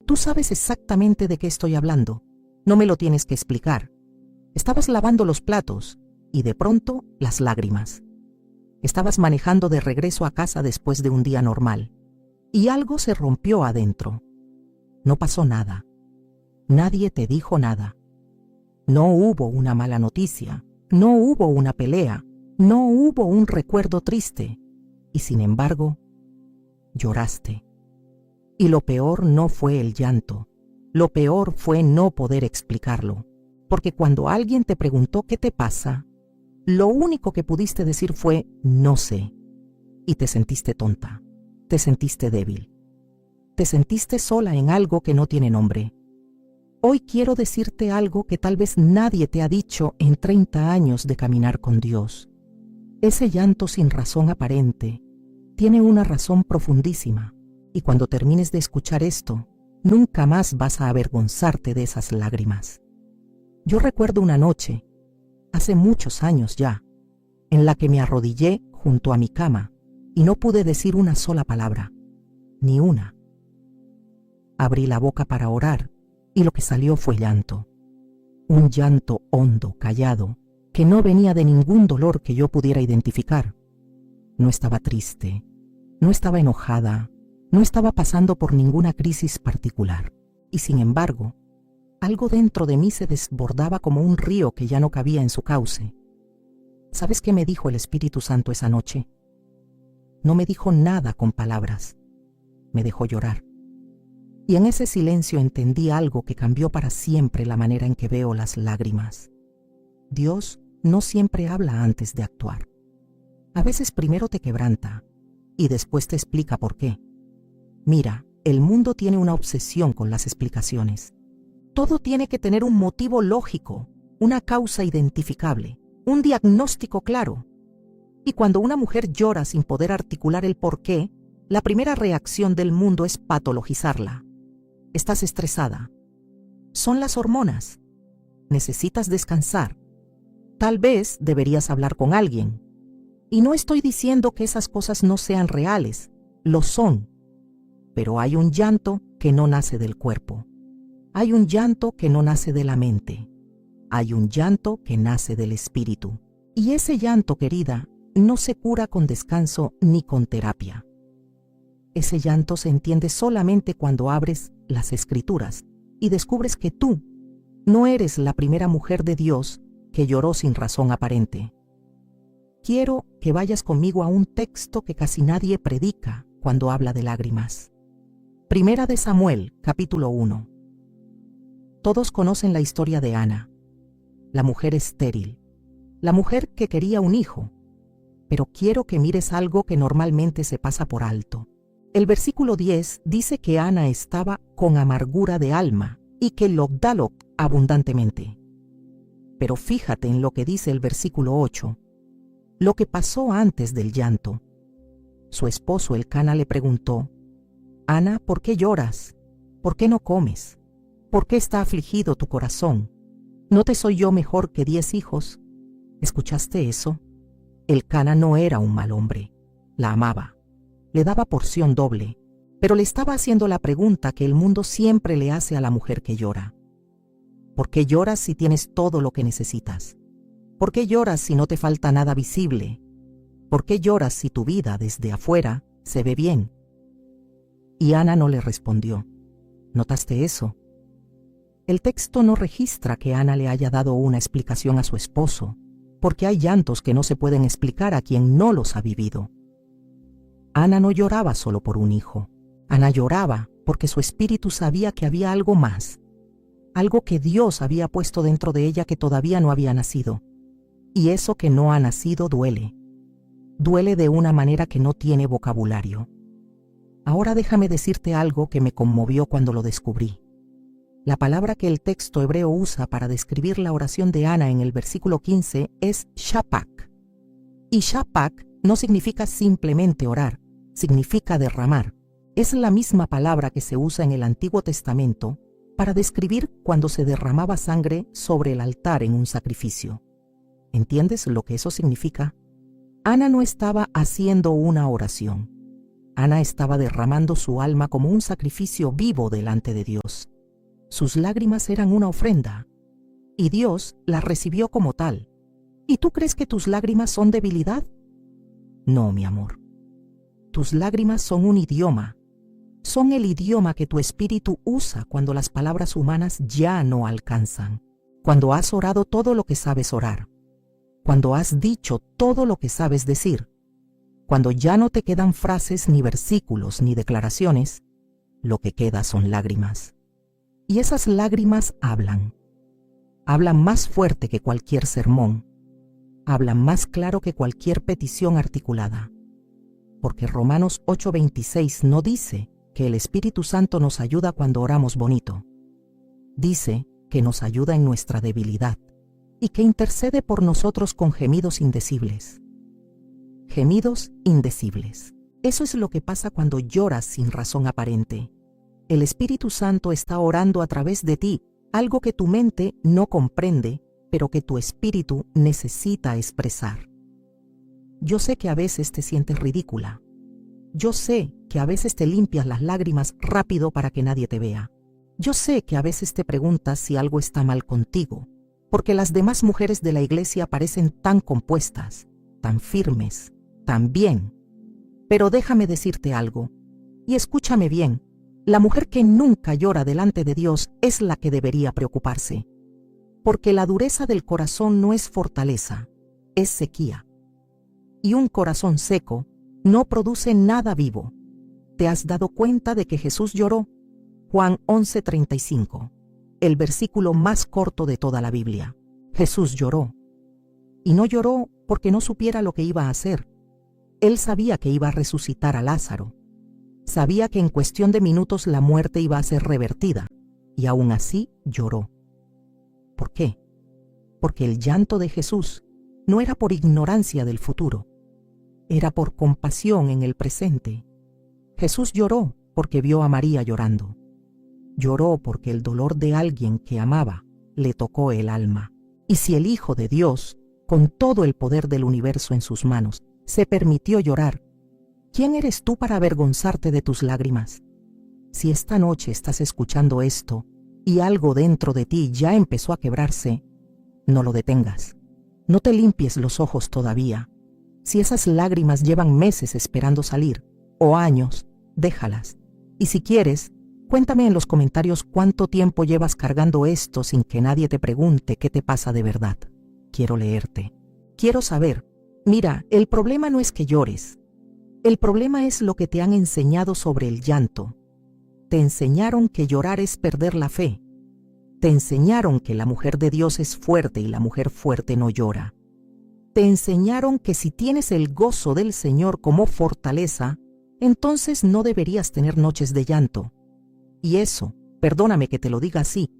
Tú sabes exactamente de qué estoy hablando. No me lo tienes que explicar. Estabas lavando los platos y de pronto las lágrimas. Estabas manejando de regreso a casa después de un día normal y algo se rompió adentro. No pasó nada. Nadie te dijo nada. No hubo una mala noticia, no hubo una pelea, no hubo un recuerdo triste. Y sin embargo, lloraste. Y lo peor no fue el llanto. Lo peor fue no poder explicarlo. Porque cuando alguien te preguntó qué te pasa, lo único que pudiste decir fue no sé. Y te sentiste tonta. Te sentiste débil. Te sentiste sola en algo que no tiene nombre. Hoy quiero decirte algo que tal vez nadie te ha dicho en 30 años de caminar con Dios. Ese llanto sin razón aparente tiene una razón profundísima, y cuando termines de escuchar esto, nunca más vas a avergonzarte de esas lágrimas. Yo recuerdo una noche, hace muchos años ya, en la que me arrodillé junto a mi cama y no pude decir una sola palabra, ni una. Abrí la boca para orar y lo que salió fue llanto. Un llanto hondo, callado, que no venía de ningún dolor que yo pudiera identificar. No estaba triste, no estaba enojada, no estaba pasando por ninguna crisis particular. Y sin embargo, algo dentro de mí se desbordaba como un río que ya no cabía en su cauce. ¿Sabes qué me dijo el Espíritu Santo esa noche? No me dijo nada con palabras. Me dejó llorar. Y en ese silencio entendí algo que cambió para siempre la manera en que veo las lágrimas. Dios no siempre habla antes de actuar. A veces primero te quebranta y después te explica por qué. Mira, el mundo tiene una obsesión con las explicaciones. Todo tiene que tener un motivo lógico, una causa identificable, un diagnóstico claro. Y cuando una mujer llora sin poder articular el por qué, la primera reacción del mundo es patologizarla. Estás estresada. Son las hormonas. Necesitas descansar. Tal vez deberías hablar con alguien. Y no estoy diciendo que esas cosas no sean reales, lo son. Pero hay un llanto que no nace del cuerpo. Hay un llanto que no nace de la mente. Hay un llanto que nace del espíritu. Y ese llanto, querida, no se cura con descanso ni con terapia. Ese llanto se entiende solamente cuando abres las Escrituras y descubres que tú no eres la primera mujer de Dios que lloró sin razón aparente. Quiero que vayas conmigo a un texto que casi nadie predica cuando habla de lágrimas. Primera de Samuel, capítulo 1. Todos conocen la historia de Ana, la mujer estéril, la mujer que quería un hijo. Pero quiero que mires algo que normalmente se pasa por alto. El versículo 10 dice que Ana estaba con amargura de alma y que logdalok abundantemente. Pero fíjate en lo que dice el versículo 8, lo que pasó antes del llanto. Su esposo Elcana le preguntó: Ana, ¿por qué lloras? ¿Por qué no comes? ¿Por qué está afligido tu corazón? ¿No te soy yo mejor que 10 hijos? ¿Escuchaste eso? Elcana no era un mal hombre, la amaba. Le daba porción doble, pero le estaba haciendo la pregunta que el mundo siempre le hace a la mujer que llora. ¿Por qué lloras si tienes todo lo que necesitas? ¿Por qué lloras si no te falta nada visible? ¿Por qué lloras si tu vida desde afuera se ve bien? Y Ana no le respondió. ¿Notaste eso? El texto no registra que Ana le haya dado una explicación a su esposo, porque hay llantos que no se pueden explicar a quien no los ha vivido. Ana no lloraba solo por un hijo. Ana lloraba porque su espíritu sabía que había algo más, algo que Dios había puesto dentro de ella que todavía no había nacido. Y eso que no ha nacido duele. Duele de una manera que no tiene vocabulario. Ahora déjame decirte algo que me conmovió cuando lo descubrí. La palabra que el texto hebreo usa para describir la oración de Ana en el versículo 15 es shapak. Y shapak no significa simplemente orar, significa derramar. Es la misma palabra que se usa en el Antiguo Testamento para describir cuando se derramaba sangre sobre el altar en un sacrificio. ¿Entiendes lo que eso significa? Ana no estaba haciendo una oración. Ana estaba derramando su alma como un sacrificio vivo delante de Dios. Sus lágrimas eran una ofrenda, y Dios las recibió como tal. ¿Y tú crees que tus lágrimas son debilidad? No, mi amor. Tus lágrimas son un idioma. Son el idioma que tu espíritu usa cuando las palabras humanas ya no alcanzan. Cuando has orado todo lo que sabes orar. Cuando has dicho todo lo que sabes decir. Cuando ya no te quedan frases, ni versículos, ni declaraciones, lo que queda son lágrimas. Y esas lágrimas hablan. Hablan más fuerte que cualquier sermón. Hablan más claro que cualquier petición articulada. Porque Romanos 8:26 no dice que el Espíritu Santo nos ayuda cuando oramos bonito. Dice que nos ayuda en nuestra debilidad y que intercede por nosotros con gemidos indecibles. Gemidos indecibles. Eso es lo que pasa cuando lloras sin razón aparente. El Espíritu Santo está orando a través de ti, algo que tu mente no comprende, pero que tu espíritu necesita expresar. Yo sé que a veces te sientes ridícula. Yo sé que a veces te limpias las lágrimas rápido para que nadie te vea. Yo sé que a veces te preguntas si algo está mal contigo, porque las demás mujeres de la iglesia parecen tan compuestas, tan firmes, tan bien. Pero déjame decirte algo, y escúchame bien, la mujer que nunca llora delante de Dios es la que debería preocuparse, porque la dureza del corazón no es fortaleza, es sequía. Y un corazón seco no produce nada vivo. ¿Te has dado cuenta de que Jesús lloró? Juan 11:35, el versículo más corto de toda la Biblia. Jesús lloró. Y no lloró porque no supiera lo que iba a hacer. Él sabía que iba a resucitar a Lázaro. Sabía que en cuestión de minutos la muerte iba a ser revertida, y aún así lloró. ¿Por qué? Porque el llanto de Jesús no era por ignorancia del futuro, era por compasión en el presente. Jesús lloró porque vio a María llorando. Lloró porque el dolor de alguien que amaba le tocó el alma. Y si el Hijo de Dios, con todo el poder del universo en sus manos, se permitió llorar, ¿quién eres tú para avergonzarte de tus lágrimas? Si esta noche estás escuchando esto y algo dentro de ti ya empezó a quebrarse, no lo detengas. No te limpies los ojos todavía. Si esas lágrimas llevan meses esperando salir, o años, déjalas. Y si quieres, cuéntame en los comentarios cuánto tiempo llevas cargando esto sin que nadie te pregunte qué te pasa de verdad. Quiero leerte. Quiero saber. Mira, el problema no es que llores. El problema es lo que te han enseñado sobre el llanto. Te enseñaron que llorar es perder la fe. Te enseñaron que la mujer de Dios es fuerte y la mujer fuerte no llora. Te enseñaron que si tienes el gozo del Señor como fortaleza, entonces no deberías tener noches de llanto. Y eso, perdóname que te lo diga así,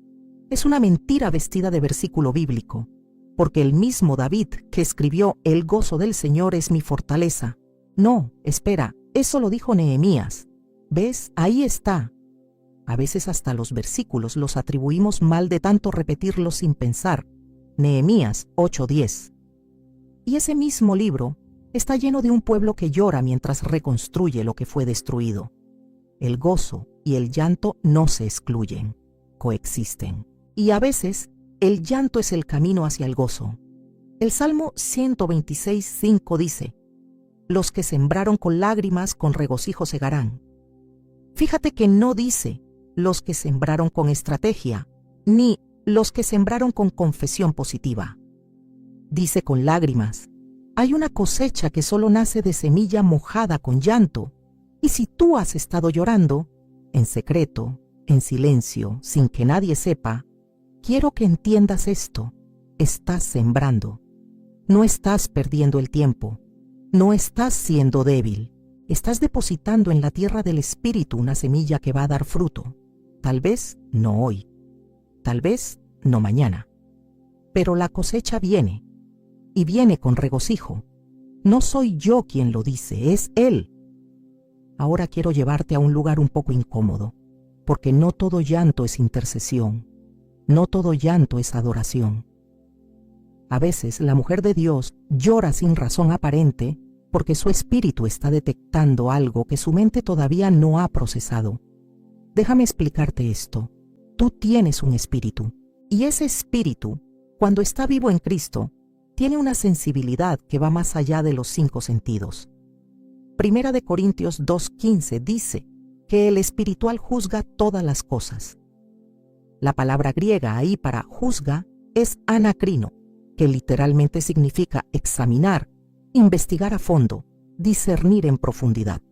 es una mentira vestida de versículo bíblico, porque el mismo David que escribió "El gozo del Señor es mi fortaleza". No, espera, eso lo dijo Nehemías. ¿Ves? Ahí está. A veces hasta los versículos los atribuimos mal de tanto repetirlos sin pensar. Nehemías 8:10. Y ese mismo libro está lleno de un pueblo que llora mientras reconstruye lo que fue destruido. El gozo y el llanto no se excluyen, coexisten. Y a veces, el llanto es el camino hacia el gozo. El Salmo 126:5 dice: "Los que sembraron con lágrimas, con regocijo segarán". Fíjate que no dice los que sembraron con estrategia, ni los que sembraron con confesión positiva. Dice con lágrimas. Hay una cosecha que solo nace de semilla mojada con llanto. Y si tú has estado llorando, en secreto, en silencio, sin que nadie sepa, quiero que entiendas esto. Estás sembrando. No estás perdiendo el tiempo. No estás siendo débil. Estás depositando en la tierra del Espíritu una semilla que va a dar fruto. Tal vez no hoy. Tal vez no mañana. Pero la cosecha viene. Y viene con regocijo. No soy yo quien lo dice, es Él. Ahora quiero llevarte a un lugar un poco incómodo, porque no todo llanto es intercesión, no todo llanto es adoración. A veces la mujer de Dios llora sin razón aparente porque su espíritu está detectando algo que su mente todavía no ha procesado. Déjame explicarte esto. Tú tienes un espíritu, y ese espíritu, cuando está vivo en Cristo, tiene una sensibilidad que va más allá de los 5 sentidos. Primera de Corintios 2:15 dice que el espiritual juzga todas las cosas. La palabra griega ahí para juzga es anacrino, que literalmente significa examinar, investigar a fondo, discernir en profundidad.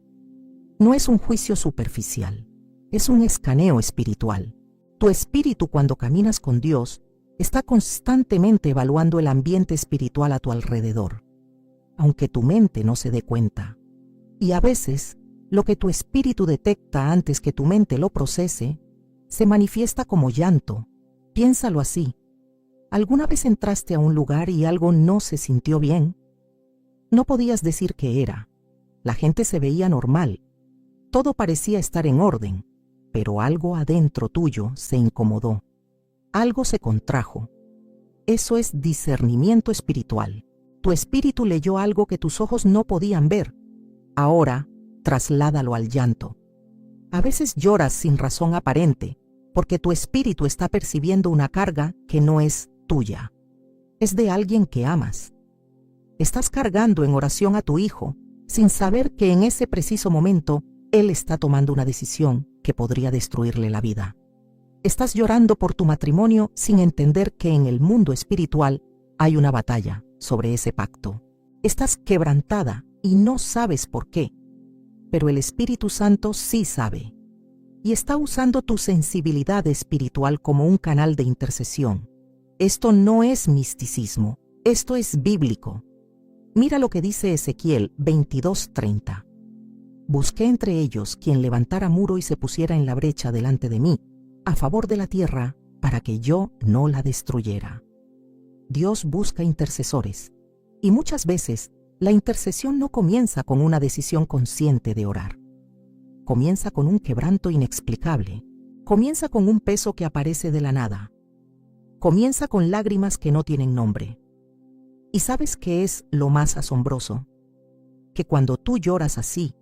No es un juicio superficial, es un escaneo espiritual. Tu espíritu, cuando caminas con Dios, está constantemente evaluando el ambiente espiritual a tu alrededor, aunque tu mente no se dé cuenta. Y a veces, lo que tu espíritu detecta antes que tu mente lo procese, se manifiesta como llanto. Piénsalo así. ¿Alguna vez entraste a un lugar y algo no se sintió bien? No podías decir qué era. La gente se veía normal. Todo parecía estar en orden, pero algo adentro tuyo se incomodó. Algo se contrajo. Eso es discernimiento espiritual. Tu espíritu leyó algo que tus ojos no podían ver. Ahora, trasládalo al llanto. A veces lloras sin razón aparente, porque tu espíritu está percibiendo una carga que no es tuya. Es de alguien que amas. Estás cargando en oración a tu hijo, sin saber que en ese preciso momento él está tomando una decisión que podría destruirle la vida. Estás llorando por tu matrimonio sin entender que en el mundo espiritual hay una batalla sobre ese pacto. Estás quebrantada y no sabes por qué, pero el Espíritu Santo sí sabe y está usando tu sensibilidad espiritual como un canal de intercesión. Esto no es misticismo, esto es bíblico. Mira lo que dice Ezequiel 22:30. Busqué entre ellos quien levantara muro y se pusiera en la brecha delante de mí, a favor de la tierra, para que yo no la destruyera. Dios busca intercesores, y muchas veces la intercesión no comienza con una decisión consciente de orar. Comienza con un quebranto inexplicable, comienza con un peso que aparece de la nada, comienza con lágrimas que no tienen nombre. ¿Y sabes qué es lo más asombroso? Que cuando tú lloras así,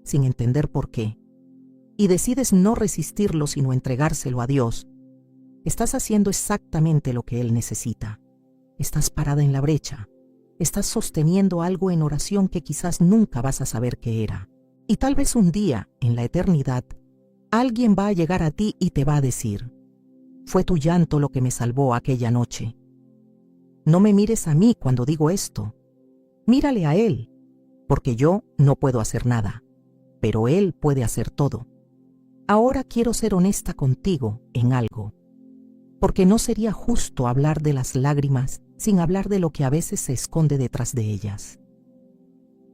sin entender por qué, y decides no resistirlo sino entregárselo a Dios, estás haciendo exactamente lo que Él necesita. Estás parada en la brecha, estás sosteniendo algo en oración que quizás nunca vas a saber qué era. Y tal vez un día, en la eternidad, alguien va a llegar a ti y te va a decir: fue tu llanto lo que me salvó aquella noche. No me mires a mí cuando digo esto. Mírale a Él, porque yo no puedo hacer nada, pero Él puede hacer todo. Ahora quiero ser honesta contigo en algo, porque no sería justo hablar de las lágrimas sin hablar de lo que a veces se esconde detrás de ellas.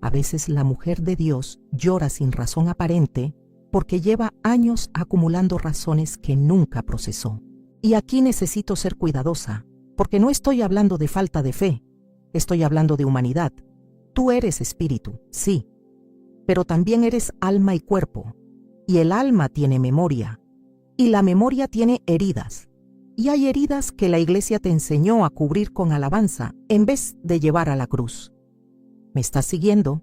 A veces la mujer de Dios llora sin razón aparente porque lleva años acumulando razones que nunca procesó. Y aquí necesito ser cuidadosa, porque no estoy hablando de falta de fe, estoy hablando de humanidad. Tú eres espíritu, sí, pero también eres alma y cuerpo, y el alma tiene memoria, y la memoria tiene heridas, y hay heridas que la iglesia te enseñó a cubrir con alabanza en vez de llevar a la cruz. ¿Me estás siguiendo?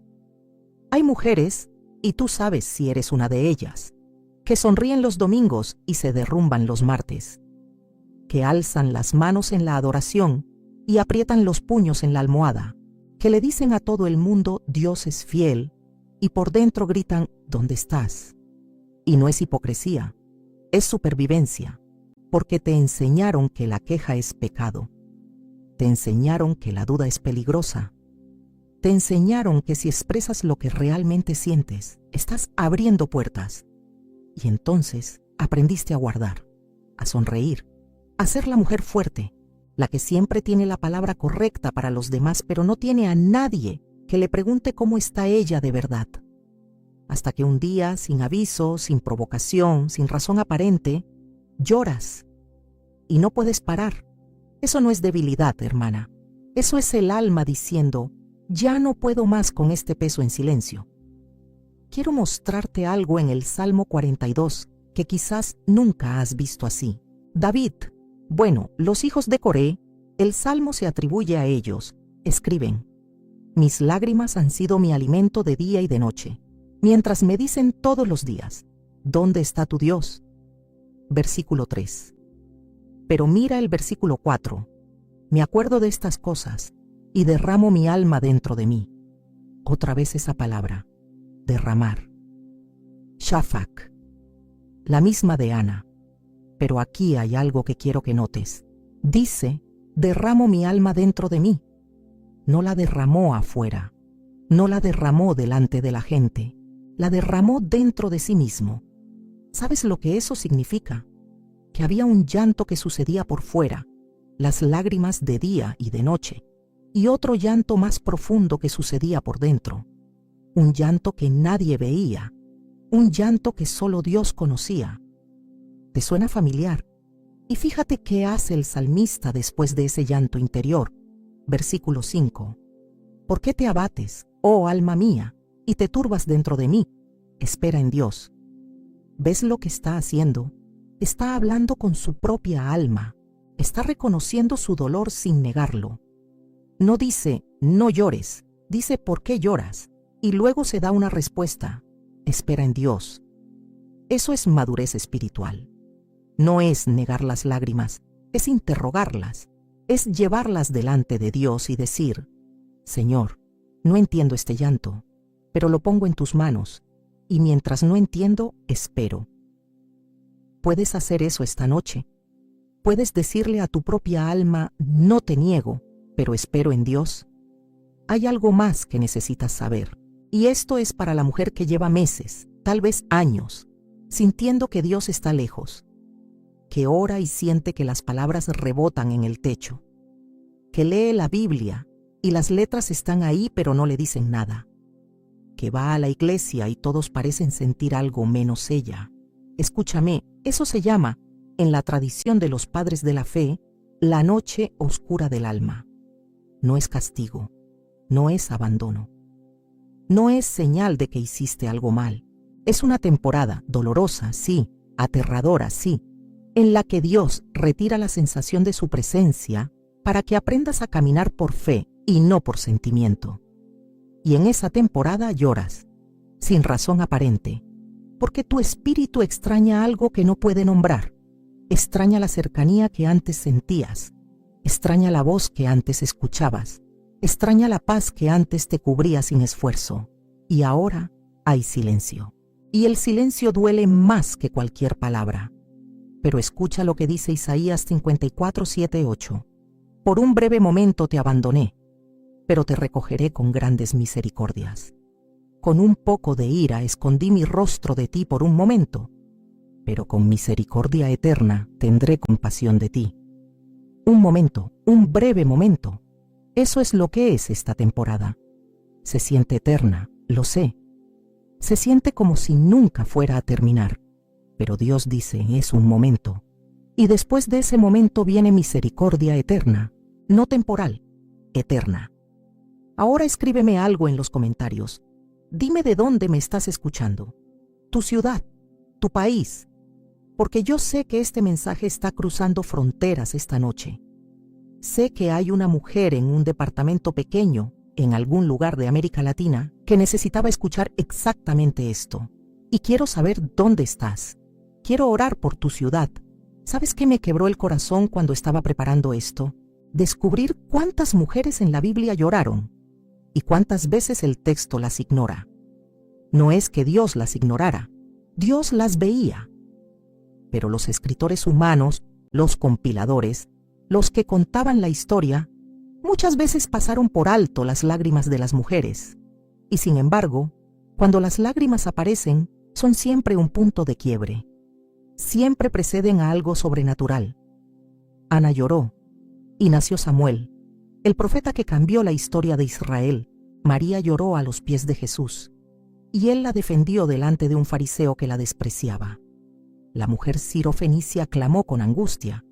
Hay mujeres, y tú sabes si eres una de ellas, que sonríen los domingos y se derrumban los martes, que alzan las manos en la adoración y aprietan los puños en la almohada, que le dicen a todo el mundo Dios es fiel y por dentro gritan ¿dónde estás? Y no es hipocresía, es supervivencia, porque te enseñaron que la queja es pecado, te enseñaron que la duda es peligrosa, te enseñaron que si expresas lo que realmente sientes, estás abriendo puertas, y entonces aprendiste a guardar, a sonreír, a ser la mujer fuerte, la que siempre tiene la palabra correcta para los demás, pero no tiene a nadie que le pregunte cómo está ella de verdad. Hasta que un día, sin aviso, sin provocación, sin razón aparente, lloras y no puedes parar. Eso no es debilidad, hermana. Eso es el alma diciendo, ya no puedo más con este peso en silencio. Quiero mostrarte algo en el Salmo 42 que quizás nunca has visto así. David, los hijos de Coré, el Salmo se atribuye a ellos, escriben: Mis lágrimas han sido mi alimento de día y de noche, mientras me dicen todos los días, ¿dónde está tu Dios? Versículo 3. Pero mira el versículo 4. Me acuerdo de estas cosas y derramo mi alma dentro de mí. Otra vez esa palabra, derramar. Shafak, la misma de Ana. Pero aquí hay algo que quiero que notes. Dice, derramo mi alma dentro de mí. No la derramó afuera, no la derramó delante de la gente, la derramó dentro de sí mismo. ¿Sabes lo que eso significa? Que había un llanto que sucedía por fuera, las lágrimas de día y de noche, y otro llanto más profundo que sucedía por dentro. Un llanto que nadie veía, un llanto que solo Dios conocía. ¿Te suena familiar? Y fíjate qué hace el salmista después de ese llanto interior. Versículo 5. ¿Por qué te abates, oh alma mía, y te turbas dentro de mí? Espera en Dios. ¿Ves lo que está haciendo? Está hablando con su propia alma. Está reconociendo su dolor sin negarlo. No dice, no llores, dice, ¿por qué lloras? Y luego se da una respuesta, espera en Dios. Eso es madurez espiritual. No es negar las lágrimas, es interrogarlas, es llevarlas delante de Dios y decir, Señor, no entiendo este llanto, pero lo pongo en tus manos, y mientras no entiendo, espero. ¿Puedes hacer eso esta noche? ¿Puedes decirle a tu propia alma, no te niego, pero espero en Dios? Hay algo más que necesitas saber, y esto es para la mujer que lleva meses, tal vez años, sintiendo que Dios está lejos, que ora y siente que las palabras rebotan en el techo, que lee la Biblia y las letras están ahí pero no le dicen nada, que va a la iglesia y todos parecen sentir algo menos ella. Escúchame, eso se llama, en la tradición de los padres de la fe, la noche oscura del alma. No es castigo, no es abandono, no es señal de que hiciste algo mal. Es una temporada dolorosa, sí, aterradora, sí, en la que Dios retira la sensación de su presencia para que aprendas a caminar por fe y no por sentimiento. Y en esa temporada lloras, sin razón aparente, porque tu espíritu extraña algo que no puede nombrar, extraña la cercanía que antes sentías, extraña la voz que antes escuchabas, extraña la paz que antes te cubría sin esfuerzo, y ahora hay silencio. Y el silencio duele más que cualquier palabra. Pero escucha lo que dice Isaías 54, 7, 8. Por un breve momento te abandoné, pero te recogeré con grandes misericordias. Con un poco de ira escondí mi rostro de ti por un momento, pero con misericordia eterna tendré compasión de ti. Un momento, un breve momento. Eso es lo que es esta temporada. Se siente eterna, lo sé. Se siente como si nunca fuera a terminar. Pero Dios dice, es un momento. Y después de ese momento viene misericordia eterna, no temporal, eterna. Ahora escríbeme algo en los comentarios. Dime de dónde me estás escuchando. Tu ciudad, tu país. Porque yo sé que este mensaje está cruzando fronteras esta noche. Sé que hay una mujer en un departamento pequeño, en algún lugar de América Latina, que necesitaba escuchar exactamente esto. Y quiero saber dónde estás. Quiero orar por tu ciudad. ¿Sabes qué me quebró el corazón cuando estaba preparando esto? Descubrir cuántas mujeres en la Biblia lloraron y cuántas veces el texto las ignora. No es que Dios las ignorara, Dios las veía. Pero los escritores humanos, los compiladores, los que contaban la historia, muchas veces pasaron por alto las lágrimas de las mujeres. Y sin embargo, cuando las lágrimas aparecen, son siempre un punto de quiebre. Siempre preceden a algo sobrenatural. Ana lloró, y nació Samuel, el profeta que cambió la historia de Israel. María lloró a los pies de Jesús, y él la defendió delante de un fariseo que la despreciaba. La mujer sirofenicia clamó con angustia,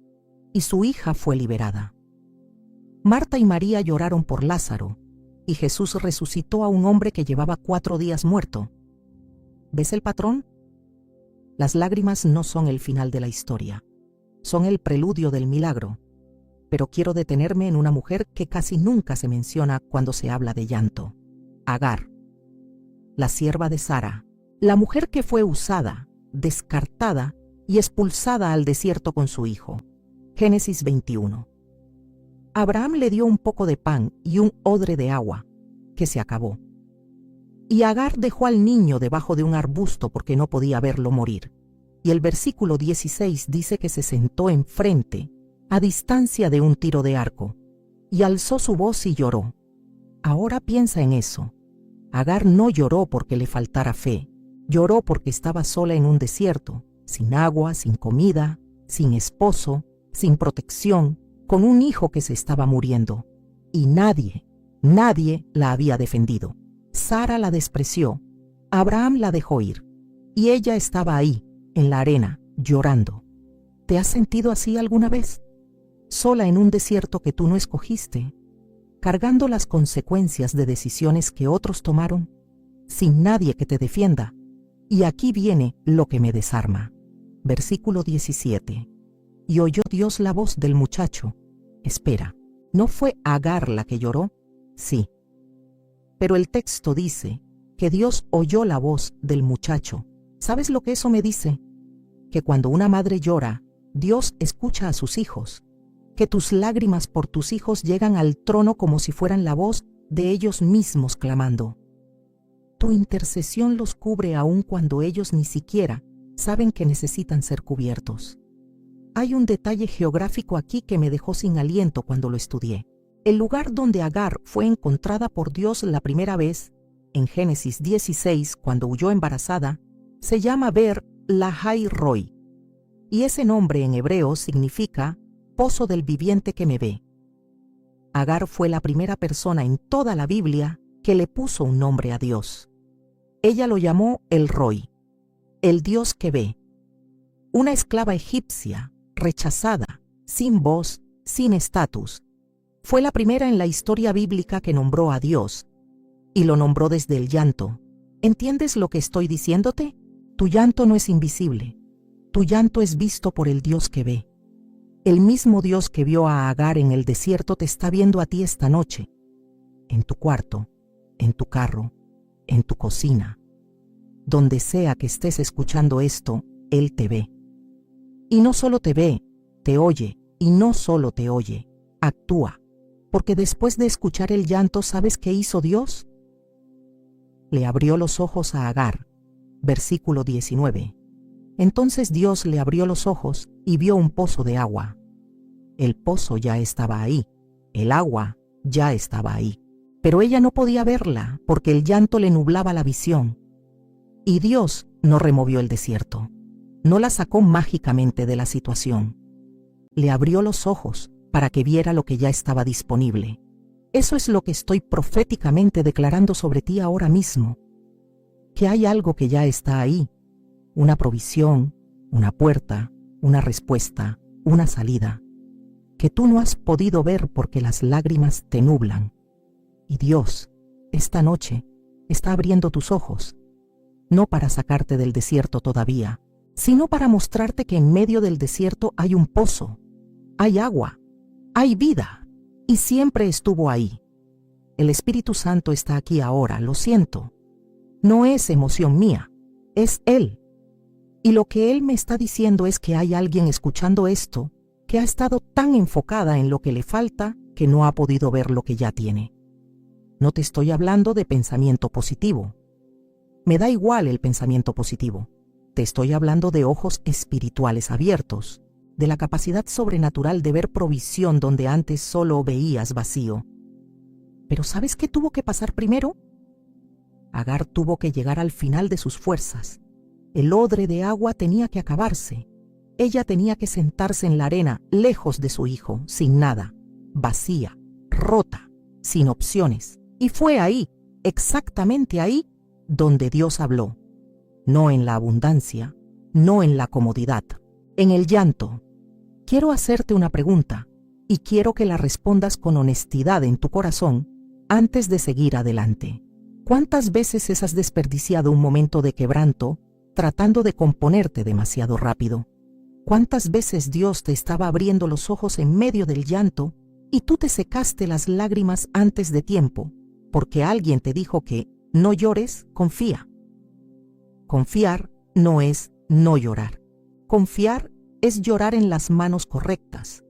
y su hija fue liberada. Marta y María lloraron por Lázaro, y Jesús resucitó a un hombre que llevaba 4 días muerto. ¿Ves el patrón? Las lágrimas no son el final de la historia, son el preludio del milagro. pero quiero detenerme en una mujer que casi nunca se menciona cuando se habla de llanto. Agar, la sierva de Sara, la mujer que fue usada, descartada y expulsada al desierto con su hijo. Génesis 21. Abraham le dio un poco de pan y un odre de agua, que se acabó. Y Agar dejó al niño debajo de un arbusto porque no podía verlo morir. Y el versículo 16 dice que se sentó enfrente, a distancia de un tiro de arco, y alzó su voz y lloró. Ahora piensa en eso. Agar no lloró porque le faltara fe, lloró porque estaba sola en un desierto, sin agua, sin comida, sin esposo, sin protección, con un hijo que se estaba muriendo. Y nadie la había defendido. Sara la despreció, Abraham la dejó ir, y ella estaba ahí, en la arena, llorando. ¿Te has sentido así alguna vez? Sola en un desierto que tú no escogiste, cargando las consecuencias de decisiones que otros tomaron, sin nadie que te defienda. Y aquí viene lo que me desarma. Versículo 17. Y oyó Dios la voz del muchacho. Espera, ¿no fue Agar la que lloró? Sí. Pero el texto dice que Dios oyó la voz del muchacho. ¿Sabes lo que eso me dice? Que cuando una madre llora, Dios escucha a sus hijos. Que tus lágrimas por tus hijos llegan al trono como si fueran la voz de ellos mismos clamando. Tu intercesión los cubre aun cuando ellos ni siquiera saben que necesitan ser cubiertos. Hay un detalle geográfico aquí que me dejó sin aliento cuando lo estudié. El lugar donde Agar fue encontrada por Dios la primera vez, en Génesis 16, cuando huyó embarazada, se llama Ber Lahai Roi, y ese nombre en hebreo significa pozo del viviente que me ve. Agar fue la primera persona en toda la Biblia que le puso un nombre a Dios. Ella lo llamó El Roi, el Dios que ve. Una esclava egipcia, rechazada, sin voz, sin estatus, fue la primera en la historia bíblica que nombró a Dios, y lo nombró desde el llanto. ¿Entiendes lo que estoy diciéndote? Tu llanto no es invisible. Tu llanto es visto por el Dios que ve. El mismo Dios que vio a Agar en el desierto te está viendo a ti esta noche, en tu cuarto, en tu carro, en tu cocina. Donde sea que estés escuchando esto, Él te ve. Y no solo te ve, te oye, y no solo te oye, actúa. Porque después de escuchar el llanto, ¿sabes qué hizo Dios? Le abrió los ojos a Agar. Versículo 19. Entonces Dios le abrió los ojos y vio un pozo de agua. El pozo ya estaba ahí, el agua ya estaba ahí. Pero ella no podía verla porque el llanto le nublaba la visión. Y Dios no removió el desierto, no la sacó mágicamente de la situación. Le abrió los ojos para que viera lo que ya estaba disponible. Eso es lo que estoy proféticamente declarando sobre ti ahora mismo. Que hay algo que ya está ahí. Una provisión, una puerta, una respuesta, una salida. Que tú no has podido ver porque las lágrimas te nublan. Y Dios, esta noche, está abriendo tus ojos. No para sacarte del desierto todavía, sino para mostrarte que en medio del desierto hay un pozo, hay agua, hay vida, y siempre estuvo ahí. El Espíritu Santo está aquí ahora, lo siento. No es emoción mía, es Él. Y lo que Él me está diciendo es que hay alguien escuchando esto que ha estado tan enfocada en lo que le falta que no ha podido ver lo que ya tiene. No te estoy hablando de pensamiento positivo. Me da igual el pensamiento positivo. Te estoy hablando de ojos espirituales abiertos, de la capacidad sobrenatural de ver provisión donde antes solo veías vacío. Pero ¿sabes qué tuvo que pasar primero? Agar tuvo que llegar al final de sus fuerzas. El odre de agua tenía que acabarse. Ella tenía que sentarse en la arena, lejos de su hijo, sin nada, vacía, rota, sin opciones. Y fue ahí, exactamente ahí, donde Dios habló. No en la abundancia, no en la comodidad, en el llanto. Quiero hacerte una pregunta, y quiero que la respondas con honestidad en tu corazón antes de seguir adelante. ¿Cuántas veces has desperdiciado un momento de quebranto tratando de componerte demasiado rápido? ¿Cuántas veces Dios te estaba abriendo los ojos en medio del llanto y tú te secaste las lágrimas antes de tiempo porque alguien te dijo que no llores, confía? Confiar no es no llorar. Confiar es llorar en las manos correctas.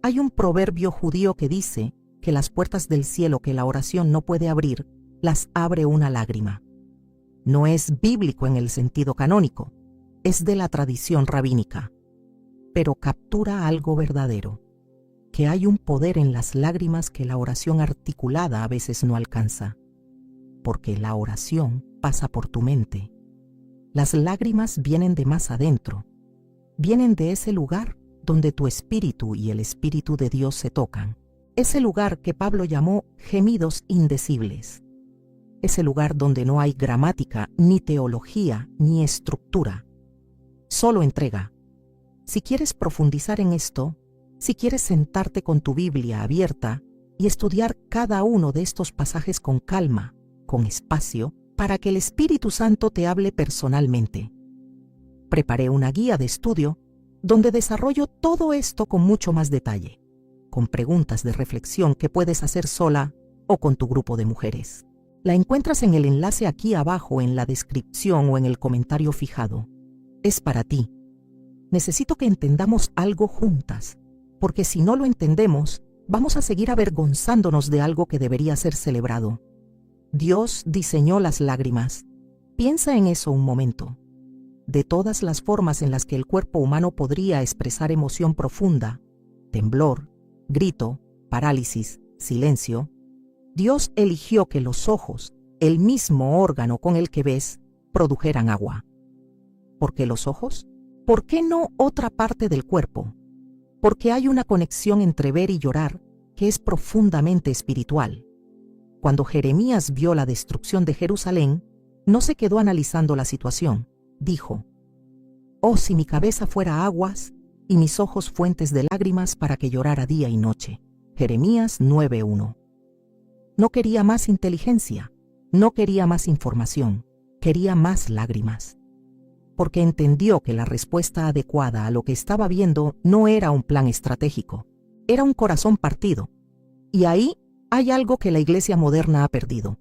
Hay un proverbio judío que dice que las puertas del cielo que la oración no puede abrir, las abre una lágrima. No es bíblico en el sentido canónico, es de la tradición rabínica, pero captura algo verdadero, que hay un poder en las lágrimas que la oración articulada a veces no alcanza, porque la oración pasa por tu mente. Las lágrimas vienen de más adentro, vienen de ese lugar donde tu espíritu y el espíritu de Dios se tocan, ese lugar que Pablo llamó gemidos indecibles, ese lugar donde no hay gramática, ni teología, ni estructura, solo entrega. Si quieres profundizar en esto, si quieres sentarte con tu Biblia abierta y estudiar cada uno de estos pasajes con calma, con espacio, para que el Espíritu Santo te hable personalmente. Preparé una guía de estudio donde desarrollo todo esto con mucho más detalle, con preguntas de reflexión que puedes hacer sola o con tu grupo de mujeres. La encuentras en el enlace aquí abajo en la descripción o en el comentario fijado. Es para ti. Necesito que entendamos algo juntas, porque si no lo entendemos, vamos a seguir avergonzándonos de algo que debería ser celebrado. Dios diseñó las lágrimas. Piensa en eso un momento. De todas las formas en las que el cuerpo humano podría expresar emoción profunda, temblor, grito, parálisis, silencio, Dios eligió que los ojos, el mismo órgano con el que ves, produjeran agua. ¿Por qué los ojos? ¿Por qué no otra parte del cuerpo? Porque hay una conexión entre ver y llorar que es profundamente espiritual. Cuando Jeremías vio la destrucción de Jerusalén, no se quedó analizando la situación. Dijo: «Oh, si mi cabeza fuera aguas y mis ojos fuentes de lágrimas para que llorara día y noche». Jeremías 9:1. No quería más inteligencia, no quería más información, quería más lágrimas. Porque entendió que la respuesta adecuada a lo que estaba viendo no era un plan estratégico, era un corazón partido. Y ahí hay algo que la iglesia moderna ha perdido.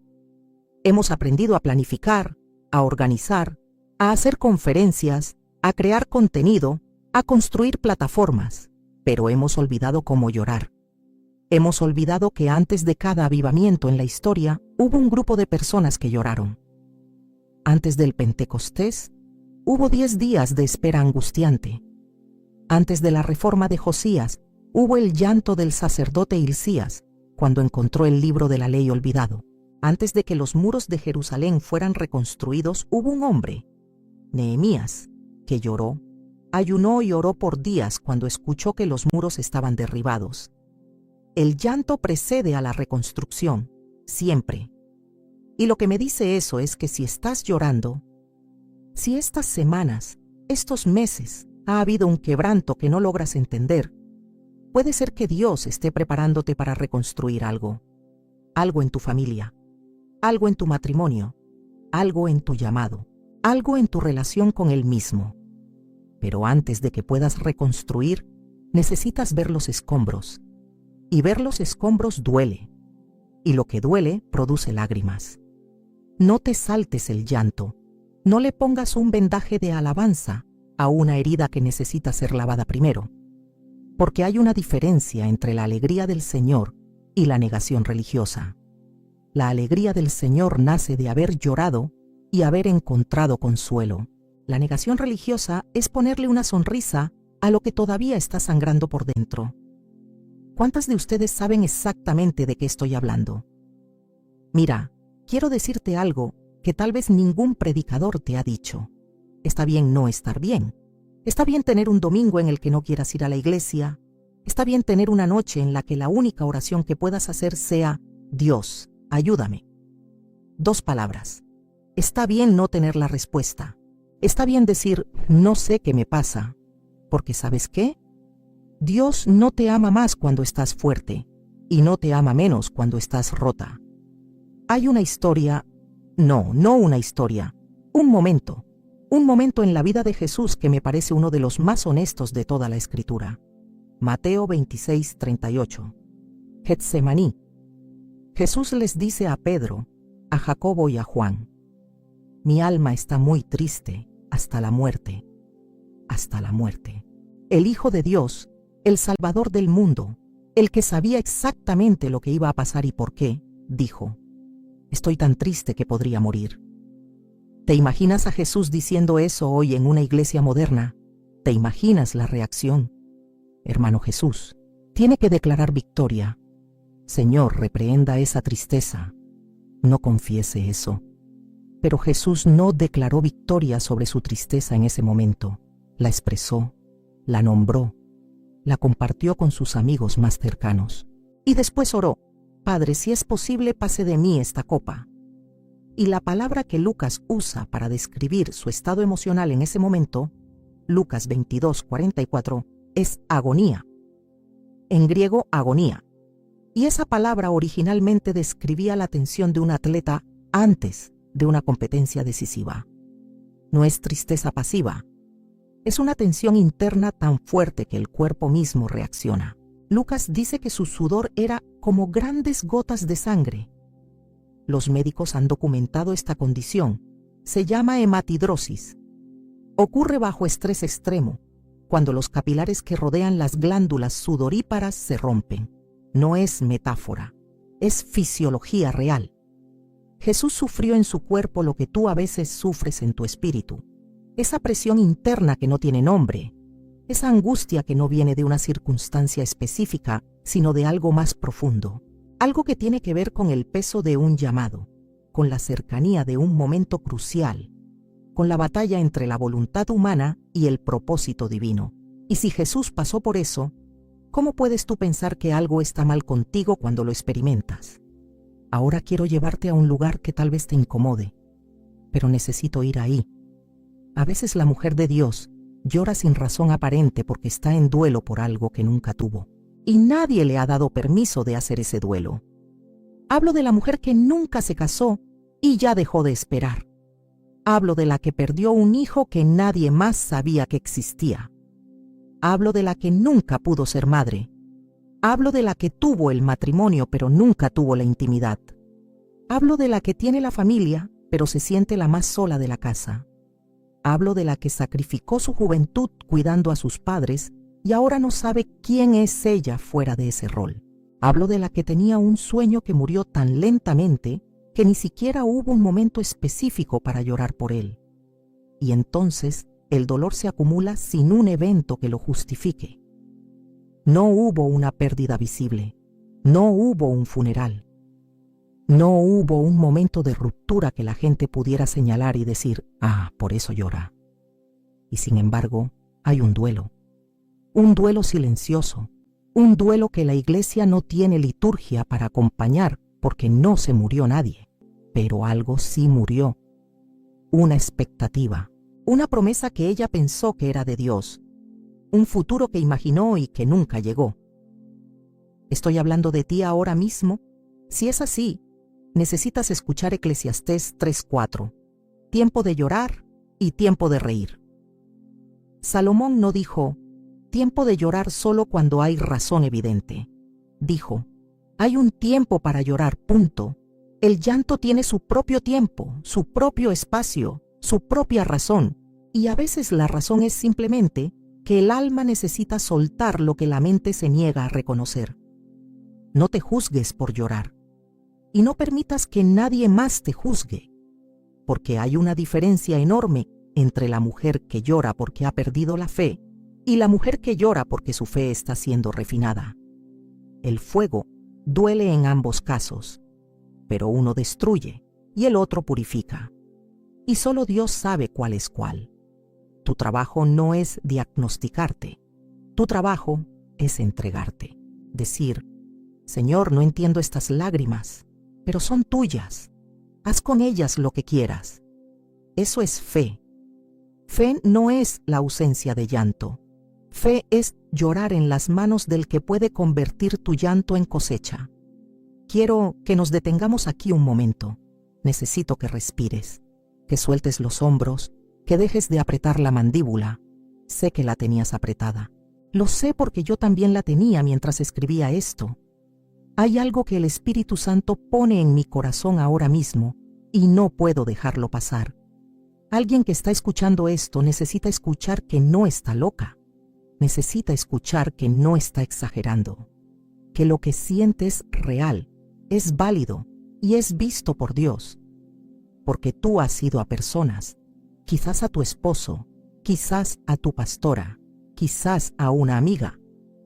Hemos aprendido a planificar, a organizar, a hacer conferencias, a crear contenido, a construir plataformas, pero hemos olvidado cómo llorar. Hemos olvidado que antes de cada avivamiento en la historia hubo un grupo de personas que lloraron. Antes del Pentecostés, hubo 10 días de espera angustiante. Antes de la reforma de Josías, hubo el llanto del sacerdote Hilcías cuando encontró el libro de la ley olvidado. Antes de que los muros de Jerusalén fueran reconstruidos, hubo un hombre, Nehemías, que lloró, ayunó y oró por días cuando escuchó que los muros estaban derribados. El llanto precede a la reconstrucción, siempre. Y lo que me dice eso es que si estás llorando, si estas semanas, estos meses, ha habido un quebranto que no logras entender, puede ser que Dios esté preparándote para reconstruir algo. Algo en tu familia, algo en tu matrimonio, algo en tu llamado, algo en tu relación con Él mismo. Pero antes de que puedas reconstruir, necesitas ver los escombros. Y ver los escombros duele. Y lo que duele produce lágrimas. No te saltes el llanto. No le pongas un vendaje de alabanza a una herida que necesita ser lavada primero. Porque hay una diferencia entre la alegría del Señor y la negación religiosa. La alegría del Señor nace de haber llorado y haber encontrado consuelo. La negación religiosa es ponerle una sonrisa a lo que todavía está sangrando por dentro. ¿Cuántas de ustedes saben exactamente de qué estoy hablando? Mira, quiero decirte algo que tal vez ningún predicador te ha dicho. Está bien no estar bien. Está bien tener un domingo en el que no quieras ir a la iglesia. Está bien tener una noche en la que la única oración que puedas hacer sea: Dios, ayúdame. 2 palabras. Está bien no tener la respuesta. Está bien decir: no sé qué me pasa. Porque ¿sabes qué? Dios no te ama más cuando estás fuerte y no te ama menos cuando estás rota. Hay una historia, no una historia, un momento Un momento en la vida de Jesús que me parece uno de los más honestos de toda la Escritura. Mateo 26:38. Getsemaní. Jesús les dice a Pedro, a Jacobo y a Juan: mi alma está muy triste hasta la muerte, hasta la muerte. El Hijo de Dios, el Salvador del mundo, el que sabía exactamente lo que iba a pasar y por qué, dijo: estoy tan triste que podría morir. ¿Te imaginas a Jesús diciendo eso hoy en una iglesia moderna? ¿Te imaginas la reacción? Hermano Jesús tiene que declarar victoria. Señor, reprehenda esa tristeza. No confiese eso. Pero Jesús no declaró victoria sobre su tristeza en ese momento. La expresó, la nombró, la compartió con sus amigos más cercanos. Y después oró: Padre, si es posible, pase de mí esta copa. Y la palabra que Lucas usa para describir su estado emocional en ese momento, Lucas 22:44, es agonía. En griego, agonía. Y esa palabra originalmente describía la tensión de un atleta antes de una competencia decisiva. No es tristeza pasiva. Es una tensión interna tan fuerte que el cuerpo mismo reacciona. Lucas dice que su sudor era como grandes gotas de sangre. Los médicos han documentado esta condición. Se llama hematidrosis. Ocurre bajo estrés extremo, cuando los capilares que rodean las glándulas sudoríparas se rompen. No es metáfora, es fisiología real. Jesús sufrió en su cuerpo lo que tú a veces sufres en tu espíritu. Esa presión interna que no tiene nombre, esa angustia que no viene de una circunstancia específica, sino de algo más profundo. Algo que tiene que ver con el peso de un llamado, con la cercanía de un momento crucial, con la batalla entre la voluntad humana y el propósito divino. Y si Jesús pasó por eso, ¿cómo puedes tú pensar que algo está mal contigo cuando lo experimentas? Ahora quiero llevarte a un lugar que tal vez te incomode, pero necesito ir ahí. A veces la mujer de Dios llora sin razón aparente porque está en duelo por algo que nunca tuvo. Y nadie le ha dado permiso de hacer ese duelo. Hablo de la mujer que nunca se casó y ya dejó de esperar. Hablo de la que perdió un hijo que nadie más sabía que existía. Hablo de la que nunca pudo ser madre. Hablo de la que tuvo el matrimonio pero nunca tuvo la intimidad. Hablo de la que tiene la familia pero se siente la más sola de la casa. Hablo de la que sacrificó su juventud cuidando a sus padres y ahora no sabe quién es ella fuera de ese rol. Hablo de la que tenía un sueño que murió tan lentamente que ni siquiera hubo un momento específico para llorar por él. Y entonces el dolor se acumula sin un evento que lo justifique. No hubo una pérdida visible, no hubo un funeral, no hubo un momento de ruptura que la gente pudiera señalar y decir: ah, por eso llora. Y sin embargo, hay un duelo. Un duelo silencioso, un duelo que la iglesia no tiene liturgia para acompañar porque no se murió nadie, pero algo sí murió. Una expectativa, una promesa que ella pensó que era de Dios, un futuro que imaginó y que nunca llegó. ¿Estoy hablando de ti ahora mismo? Si es así, necesitas escuchar Eclesiastés 3:4, tiempo de llorar y tiempo de reír. Salomón no dijo: tiempo de llorar solo cuando hay razón evidente. Dijo: hay un tiempo para llorar, punto. El llanto tiene su propio tiempo, su propio espacio, su propia razón. Y a veces la razón es simplemente que el alma necesita soltar lo que la mente se niega a reconocer. No te juzgues por llorar. Y no permitas que nadie más te juzgue. Porque hay una diferencia enorme entre la mujer que llora porque ha perdido la fe y la mujer que llora porque su fe está siendo refinada. El fuego duele en ambos casos, pero uno destruye y el otro purifica. Y solo Dios sabe cuál es cuál. Tu trabajo no es diagnosticarte. Tu trabajo es entregarte. Decir: Señor, no entiendo estas lágrimas, pero son tuyas. Haz con ellas lo que quieras. Eso es fe. Fe no es la ausencia de llanto. Fe es llorar en las manos del que puede convertir tu llanto en cosecha. Quiero que nos detengamos aquí un momento. Necesito que respires, que sueltes los hombros que dejes de apretar la mandíbula. Sé que la tenías apretada. Lo sé porque yo también la tenía mientras escribía esto. Hay algo que el Espíritu Santo pone en mi corazón ahora mismo y no puedo dejarlo pasar. Alguien que está escuchando esto necesita escuchar que no está loca. Necesita escuchar que no está exagerando. Que lo que siente es real, es válido y es visto por Dios. Porque tú has ido a personas, quizás a tu esposo, quizás a tu pastora, quizás a una amiga,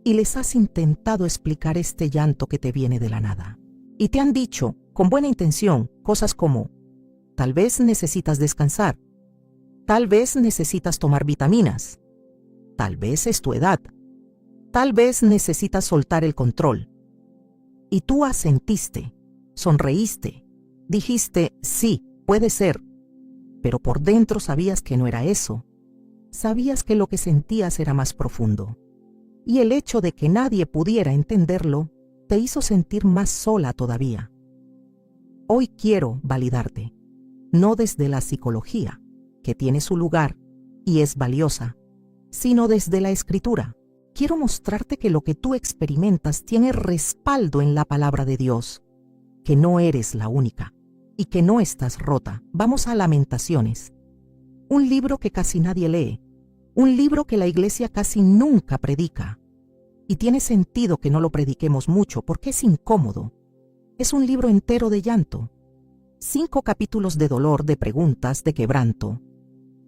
y les has intentado explicar este llanto que te viene de la nada. Y te han dicho, con buena intención, cosas como: tal vez necesitas descansar, tal vez necesitas tomar vitaminas, tal vez es tu edad, tal vez necesitas soltar el control. Y tú asentiste, sonreíste, dijiste, sí, puede ser, pero por dentro sabías que no era eso. Sabías que lo que sentías era más profundo. Y el hecho de que nadie pudiera entenderlo te hizo sentir más sola todavía. Hoy quiero validarte, no desde la psicología, que tiene su lugar y es valiosa, sino desde la Escritura. Quiero mostrarte que lo que tú experimentas tiene respaldo en la palabra de Dios, que no eres la única y que no estás rota. Vamos a Lamentaciones, un libro que casi nadie lee, un libro que la iglesia casi nunca predica. Y tiene sentido que no lo prediquemos mucho porque es incómodo. Es un libro entero de llanto. 5 capítulos de dolor, de preguntas, de quebranto.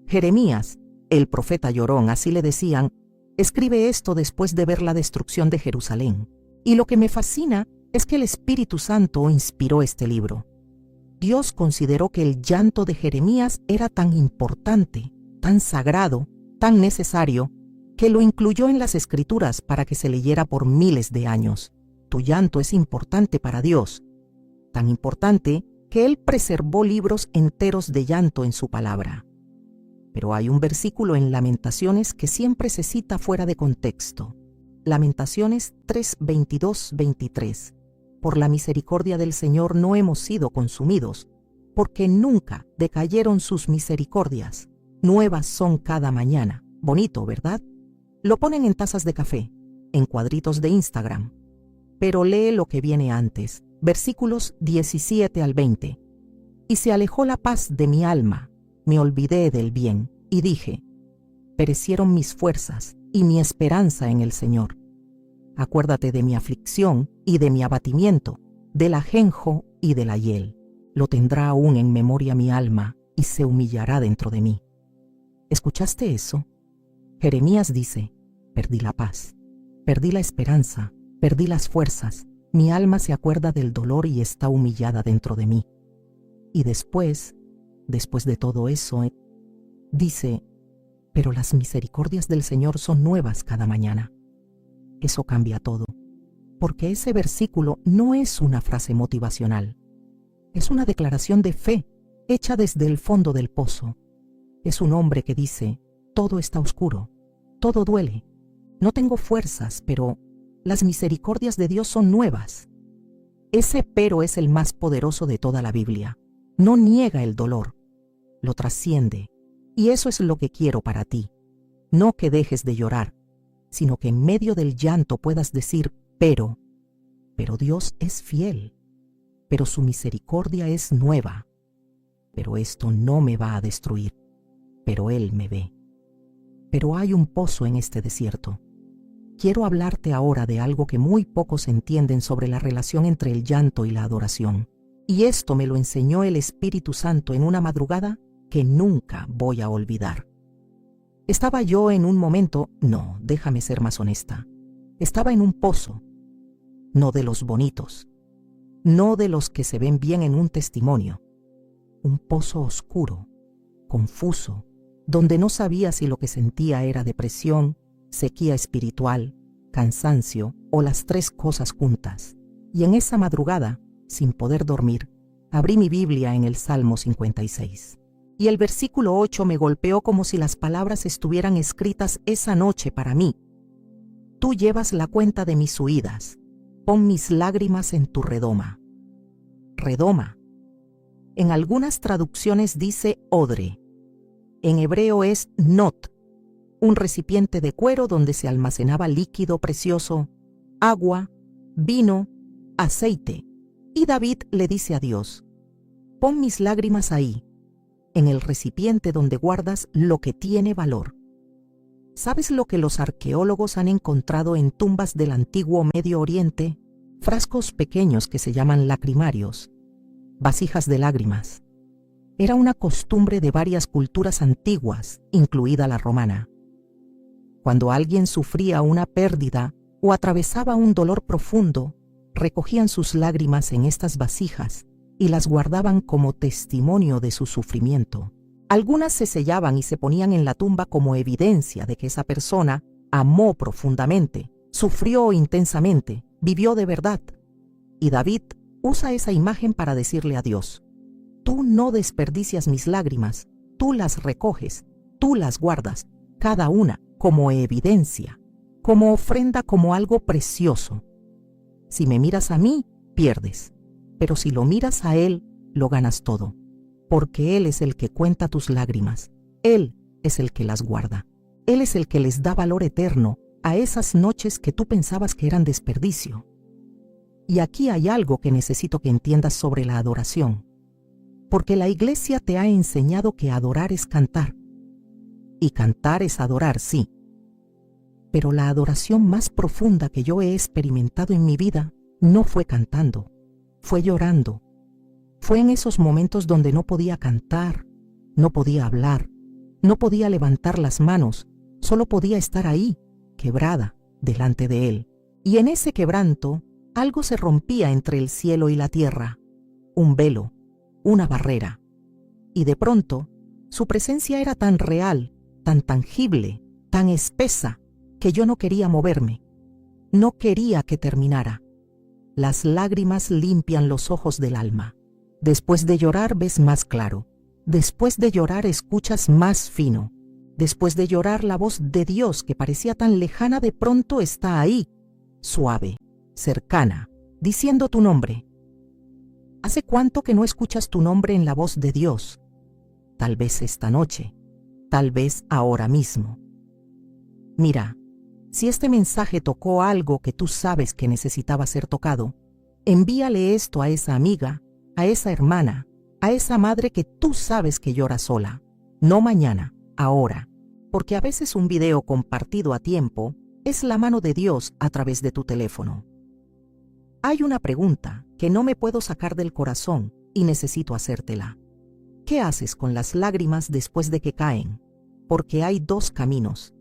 Jeremías, el profeta llorón, así le decían, escribe esto después de ver la destrucción de Jerusalén. Y lo que me fascina es que el Espíritu Santo inspiró este libro. Dios consideró que el llanto de Jeremías era tan importante, tan sagrado, tan necesario, que lo incluyó en las Escrituras para que se leyera por miles de años. Tu llanto es importante para Dios, tan importante que Él preservó libros enteros de llanto en su palabra. Pero hay un versículo en Lamentaciones que siempre se cita fuera de contexto. Lamentaciones 3, 22, 23. Por la misericordia del Señor no hemos sido consumidos, porque nunca decayeron sus misericordias. Nuevas son cada mañana. Bonito, ¿verdad? Lo ponen en tazas de café, en cuadritos de Instagram. Pero lee lo que viene antes, versículos 17 al 20. Y se alejó la paz de mi alma, me olvidé del bien, y dije, perecieron mis fuerzas y mi esperanza en el Señor. Acuérdate de mi aflicción y de mi abatimiento, del ajenjo y de la hiel. Lo tendrá aún en memoria mi alma y se humillará dentro de mí. ¿Escuchaste eso? Jeremías dice, perdí la paz, perdí la esperanza, perdí las fuerzas, mi alma se acuerda del dolor y está humillada dentro de mí. Y después de todo eso, dice, pero las misericordias del Señor son nuevas cada mañana. Eso cambia todo, porque ese versículo no es una frase motivacional, es una declaración de fe hecha desde el fondo del pozo. Es un hombre que dice, todo está oscuro, todo duele, no tengo fuerzas, pero las misericordias de Dios son nuevas. Ese pero es el más poderoso de toda la Biblia. No niega el dolor, lo trasciende, y eso es lo que quiero para ti. No que dejes de llorar, sino que en medio del llanto puedas decir, pero Dios es fiel, pero su misericordia es nueva, pero esto no me va a destruir, pero Él me ve. Pero hay un pozo en este desierto. Quiero hablarte ahora de algo que muy pocos entienden sobre la relación entre el llanto y la adoración. Y esto me lo enseñó el Espíritu Santo en una madrugada que nunca voy a olvidar. Estaba yo en un momento, déjame ser más honesta. Estaba en un pozo, no de los bonitos, no de los que se ven bien en un testimonio. Un pozo oscuro, confuso, donde no sabía si lo que sentía era depresión, sequía espiritual, cansancio o las tres cosas juntas. Y en esa madrugada, sin poder dormir, abrí mi Biblia en el Salmo 56. Y el versículo 8 me golpeó como si las palabras estuvieran escritas esa noche para mí. Tú llevas la cuenta de mis huidas, pon mis lágrimas en tu redoma. Redoma. En algunas traducciones dice odre. en hebreo es not, un recipiente de cuero donde se almacenaba líquido precioso, agua, vino, aceite. Y David le dice a Dios: pon mis lágrimas ahí, en el recipiente donde guardas lo que tiene valor. ¿Sabes lo que los arqueólogos han encontrado en tumbas del antiguo Medio Oriente? Frascos pequeños que se llaman lacrimarios, vasijas de lágrimas. Era una costumbre de varias culturas antiguas, incluida la romana. Cuando alguien sufría una pérdida o atravesaba un dolor profundo, recogían sus lágrimas en estas vasijas y las guardaban como testimonio de su sufrimiento. Algunas se sellaban y se ponían en la tumba como evidencia de que esa persona amó profundamente, sufrió intensamente, vivió de verdad. Y David usa esa imagen para decirle a Dios: tú no desperdicias mis lágrimas, tú las recoges, tú las guardas, cada una como evidencia, como ofrenda, como algo precioso. Si me miras a mí, pierdes, pero si lo miras a Él, lo ganas todo, porque Él es el que cuenta tus lágrimas, Él es el que las guarda, Él es el que les da valor eterno a esas noches que tú pensabas que eran desperdicio. Y aquí hay algo que necesito que entiendas sobre la adoración, porque la iglesia te ha enseñado que adorar es cantar, y cantar es adorar, sí. Pero la adoración más profunda que yo he experimentado en mi vida no fue cantando, fue llorando. Fue en esos momentos donde no podía cantar, no podía hablar, no podía levantar las manos, solo podía estar ahí, quebrada, delante de Él. Y en ese quebranto, algo se rompía entre el cielo y la tierra, un velo, una barrera. Y de pronto, su presencia era tan real, tan tangible, tan espesa, que yo no quería moverme. No quería que terminara. Las lágrimas limpian los ojos del alma. Después de llorar ves más claro. Después de llorar escuchas más fino. Después de llorar la voz de Dios que parecía tan lejana de pronto está ahí, suave, cercana, diciendo tu nombre. ¿Hace cuánto que no escuchas tu nombre en la voz de Dios? Tal vez esta noche, tal vez ahora mismo. Mira, si este mensaje tocó algo que tú sabes que necesitaba ser tocado, envíale esto a esa amiga, a esa hermana, a esa madre que tú sabes que llora sola. No mañana, ahora, porque a veces un video compartido a tiempo es la mano de Dios a través de tu teléfono. Hay una pregunta que no me puedo sacar del corazón y necesito hacértela. ¿Qué haces con las lágrimas después de que caen? Porque hay dos caminos.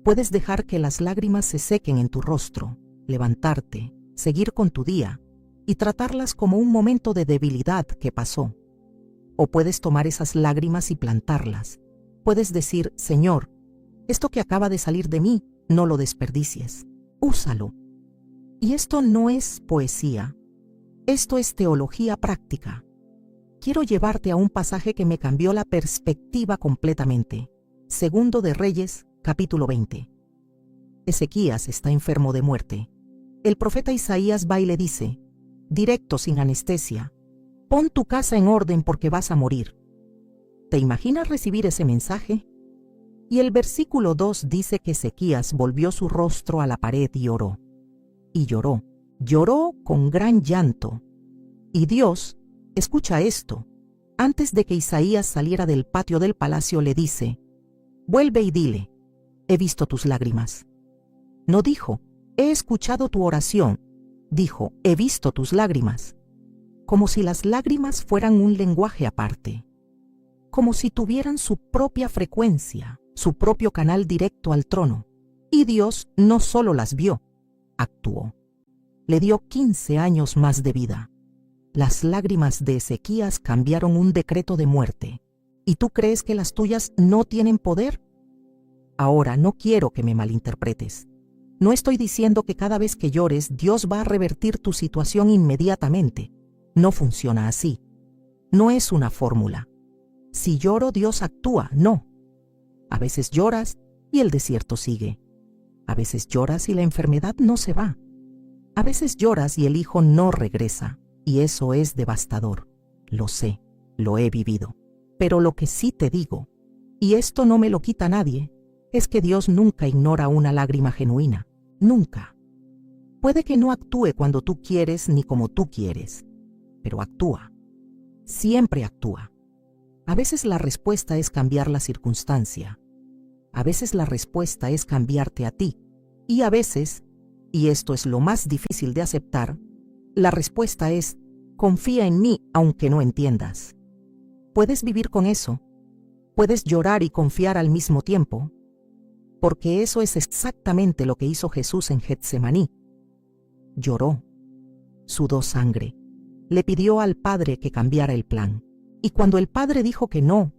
Puedes dejar que las lágrimas se sequen en tu rostro, levantarte, seguir con tu día y tratarlas como un momento de debilidad que pasó. O puedes tomar esas lágrimas y plantarlas. Puedes decir: Señor, esto que acaba de salir de mí, no lo desperdicies, úsalo. Y esto no es poesía, esto es teología práctica. Quiero llevarte a un pasaje que me cambió la perspectiva completamente. Segundo de Reyes, capítulo 20. Ezequías está enfermo de muerte. El profeta Isaías va y le dice, directo, sin anestesia: pon tu casa en orden porque vas a morir. ¿Te imaginas recibir ese mensaje? Y el versículo 2 dice que Ezequías volvió su rostro a la pared y oró. Y lloró con gran llanto. Y Dios, escucha esto, antes de que Isaías saliera del patio del palacio le dice: vuelve y dile, he visto tus lágrimas. No dijo, he escuchado tu oración, dijo, he visto tus lágrimas. Como si las lágrimas fueran un lenguaje aparte, como si tuvieran su propia frecuencia, su propio canal directo al trono. Y Dios no solo las vio, actuó. Le dio 15 años más de vida. Las lágrimas de Ezequías cambiaron un decreto de muerte. ¿Y tú crees que las tuyas no tienen poder? Ahora, no quiero que me malinterpretes. No estoy diciendo que cada vez que llores Dios va a revertir tu situación inmediatamente. No funciona así. No es una fórmula. Si lloro, Dios actúa. No. A veces lloras y el desierto sigue. A veces lloras y la enfermedad no se va. A veces lloras y el hijo no regresa. Y eso es devastador. Lo sé, lo he vivido. Pero lo que sí te digo, Y esto no me lo quita nadie, es que Dios nunca ignora una lágrima genuina, nunca. Puede que no actúe cuando tú quieres ni como tú quieres, pero actúa. Siempre actúa. A veces la respuesta es cambiar la circunstancia. A veces la respuesta es cambiarte a ti. Y a veces, y esto es lo más difícil de aceptar, la respuesta es, confía en mí aunque no entiendas. ¿Puedes vivir con eso? ¿Puedes llorar y confiar al mismo tiempo? Porque eso es exactamente lo que hizo Jesús en Getsemaní. Lloró, sudó sangre, le pidió al Padre que cambiara el plan. Y cuando el Padre dijo que no,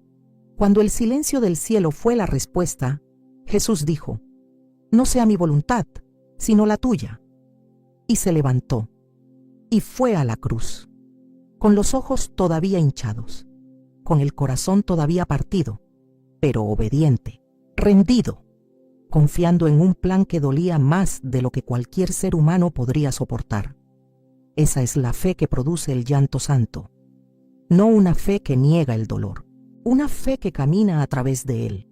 cuando el silencio del cielo fue la respuesta, Jesús dijo, no sea mi voluntad, sino la tuya. Y se levantó, y fue a la cruz, con los ojos todavía hinchados, con el corazón todavía partido, pero obediente, rendido, confiando en un plan que dolía más de lo que cualquier ser humano podría soportar. Esa es la fe que produce el llanto santo, no una fe que niega el dolor, una fe que camina a través de él.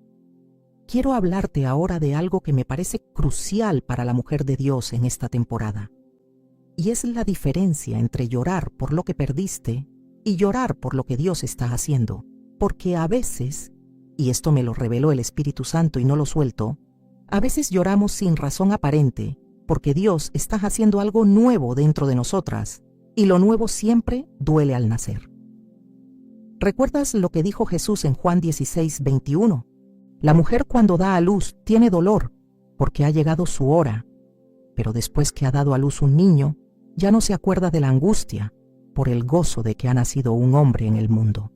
Quiero hablarte ahora de algo que me parece crucial para la mujer de Dios en esta temporada, y es la diferencia entre llorar por lo que perdiste y llorar por lo que Dios está haciendo, porque a veces, y esto me lo reveló el Espíritu Santo y no lo suelto, a veces lloramos sin razón aparente, porque Dios está haciendo algo nuevo dentro de nosotras, y lo nuevo siempre duele al nacer. ¿Recuerdas lo que dijo Jesús en Juan 16:21? La mujer cuando da a luz tiene dolor, porque ha llegado su hora, pero después que ha dado a luz un niño, ya no se acuerda de la angustia, por el gozo de que ha nacido un hombre en el mundo.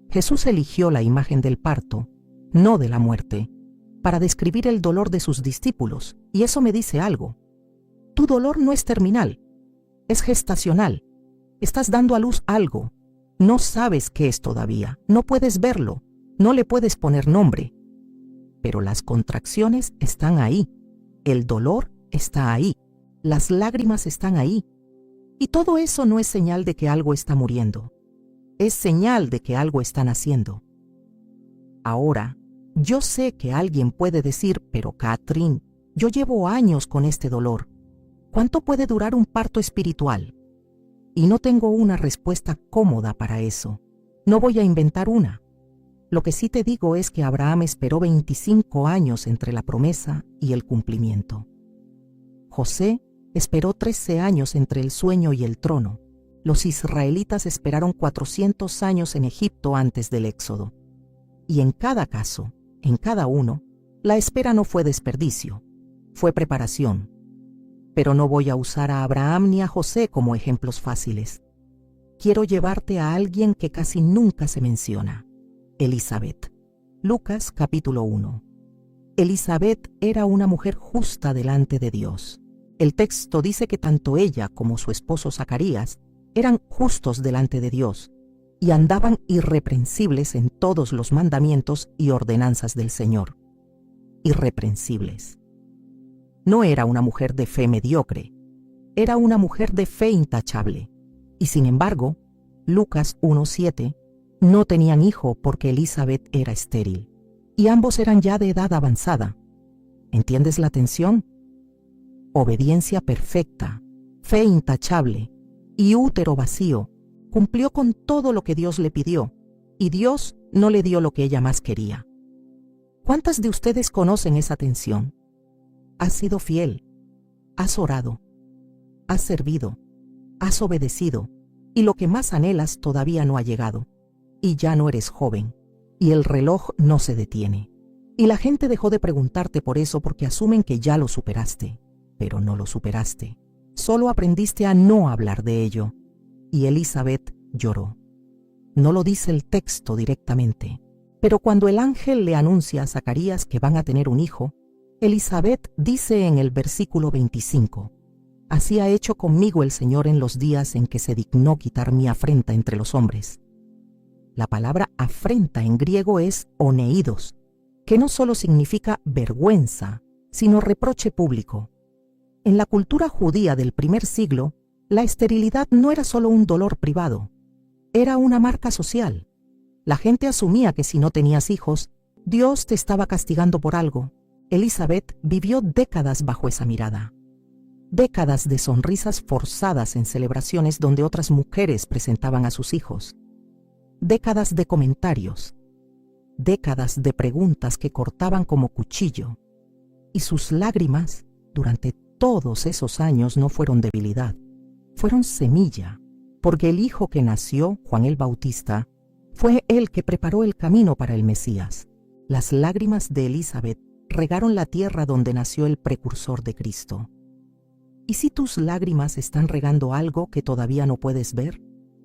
Jesús eligió la imagen del parto, no de la muerte, para describir el dolor de sus discípulos, y eso me dice algo. Tu dolor no es terminal, es gestacional. Estás dando a luz algo, no sabes qué es todavía, no puedes verlo, no le puedes poner nombre, pero las contracciones están ahí, el dolor está ahí, las lágrimas están ahí, y todo eso no es señal de que algo está muriendo, es señal de que algo está naciendo. Ahora, yo sé que alguien puede decir, pero Catherine, yo llevo años con este dolor. ¿Cuánto puede durar un parto espiritual? Y no tengo una respuesta cómoda para eso. No voy a inventar una. Lo que sí te digo es que Abraham esperó 25 años entre la promesa y el cumplimiento. José esperó 13 años entre el sueño y el trono. Los israelitas esperaron 400 años en Egipto antes del Éxodo. Y en cada caso, en cada uno, la espera no fue desperdicio, fue preparación. Pero no voy a usar a Abraham ni a José como ejemplos fáciles. Quiero llevarte a alguien que casi nunca se menciona, Elizabeth. Lucas capítulo 1. Elizabeth era una mujer justa delante de Dios. El texto dice que tanto ella como su esposo Zacarías eran justos delante de Dios y andaban irreprensibles en todos los mandamientos y ordenanzas del Señor. Irreprensibles. No era una mujer de fe mediocre, era una mujer de fe intachable. Y sin embargo, Lucas 1:7, no tenían hijo porque Elizabeth era estéril, y ambos eran ya de edad avanzada. ¿Entiendes la tensión? Obediencia perfecta, fe intachable y útero vacío. Cumplió con todo lo que Dios le pidió, y Dios no le dio lo que ella más quería. ¿Cuántas de ustedes conocen esa tensión? Has sido fiel, has orado, has servido, has obedecido, y lo que más anhelas todavía no ha llegado, y ya no eres joven, y el reloj no se detiene. Y la gente dejó de preguntarte por eso porque asumen que ya lo superaste, pero no lo superaste. Solo aprendiste a no hablar de ello. Y Elizabeth lloró. No lo dice el texto directamente, pero cuando el ángel le anuncia a Zacarías que van a tener un hijo, Elizabeth dice en el versículo 25, «Así ha hecho conmigo el Señor en los días en que se dignó quitar mi afrenta entre los hombres». La palabra afrenta en griego es oneidos, que no solo significa vergüenza, sino reproche público. En la cultura judía del primer siglo, la esterilidad no era solo un dolor privado, era una marca social. La gente asumía que si no tenías hijos, Dios te estaba castigando por algo. Elizabeth vivió décadas bajo esa mirada. Décadas de sonrisas forzadas en celebraciones donde otras mujeres presentaban a sus hijos. Décadas de comentarios. Décadas de preguntas que cortaban como cuchillo. Y sus lágrimas, durante todos esos años, no fueron debilidad. Fueron semilla, porque el hijo que nació, Juan el Bautista, fue el que preparó el camino para el Mesías. Las lágrimas de Elizabeth regaron la tierra donde nació el precursor de Cristo. ¿Y si tus lágrimas están regando algo que todavía no puedes ver?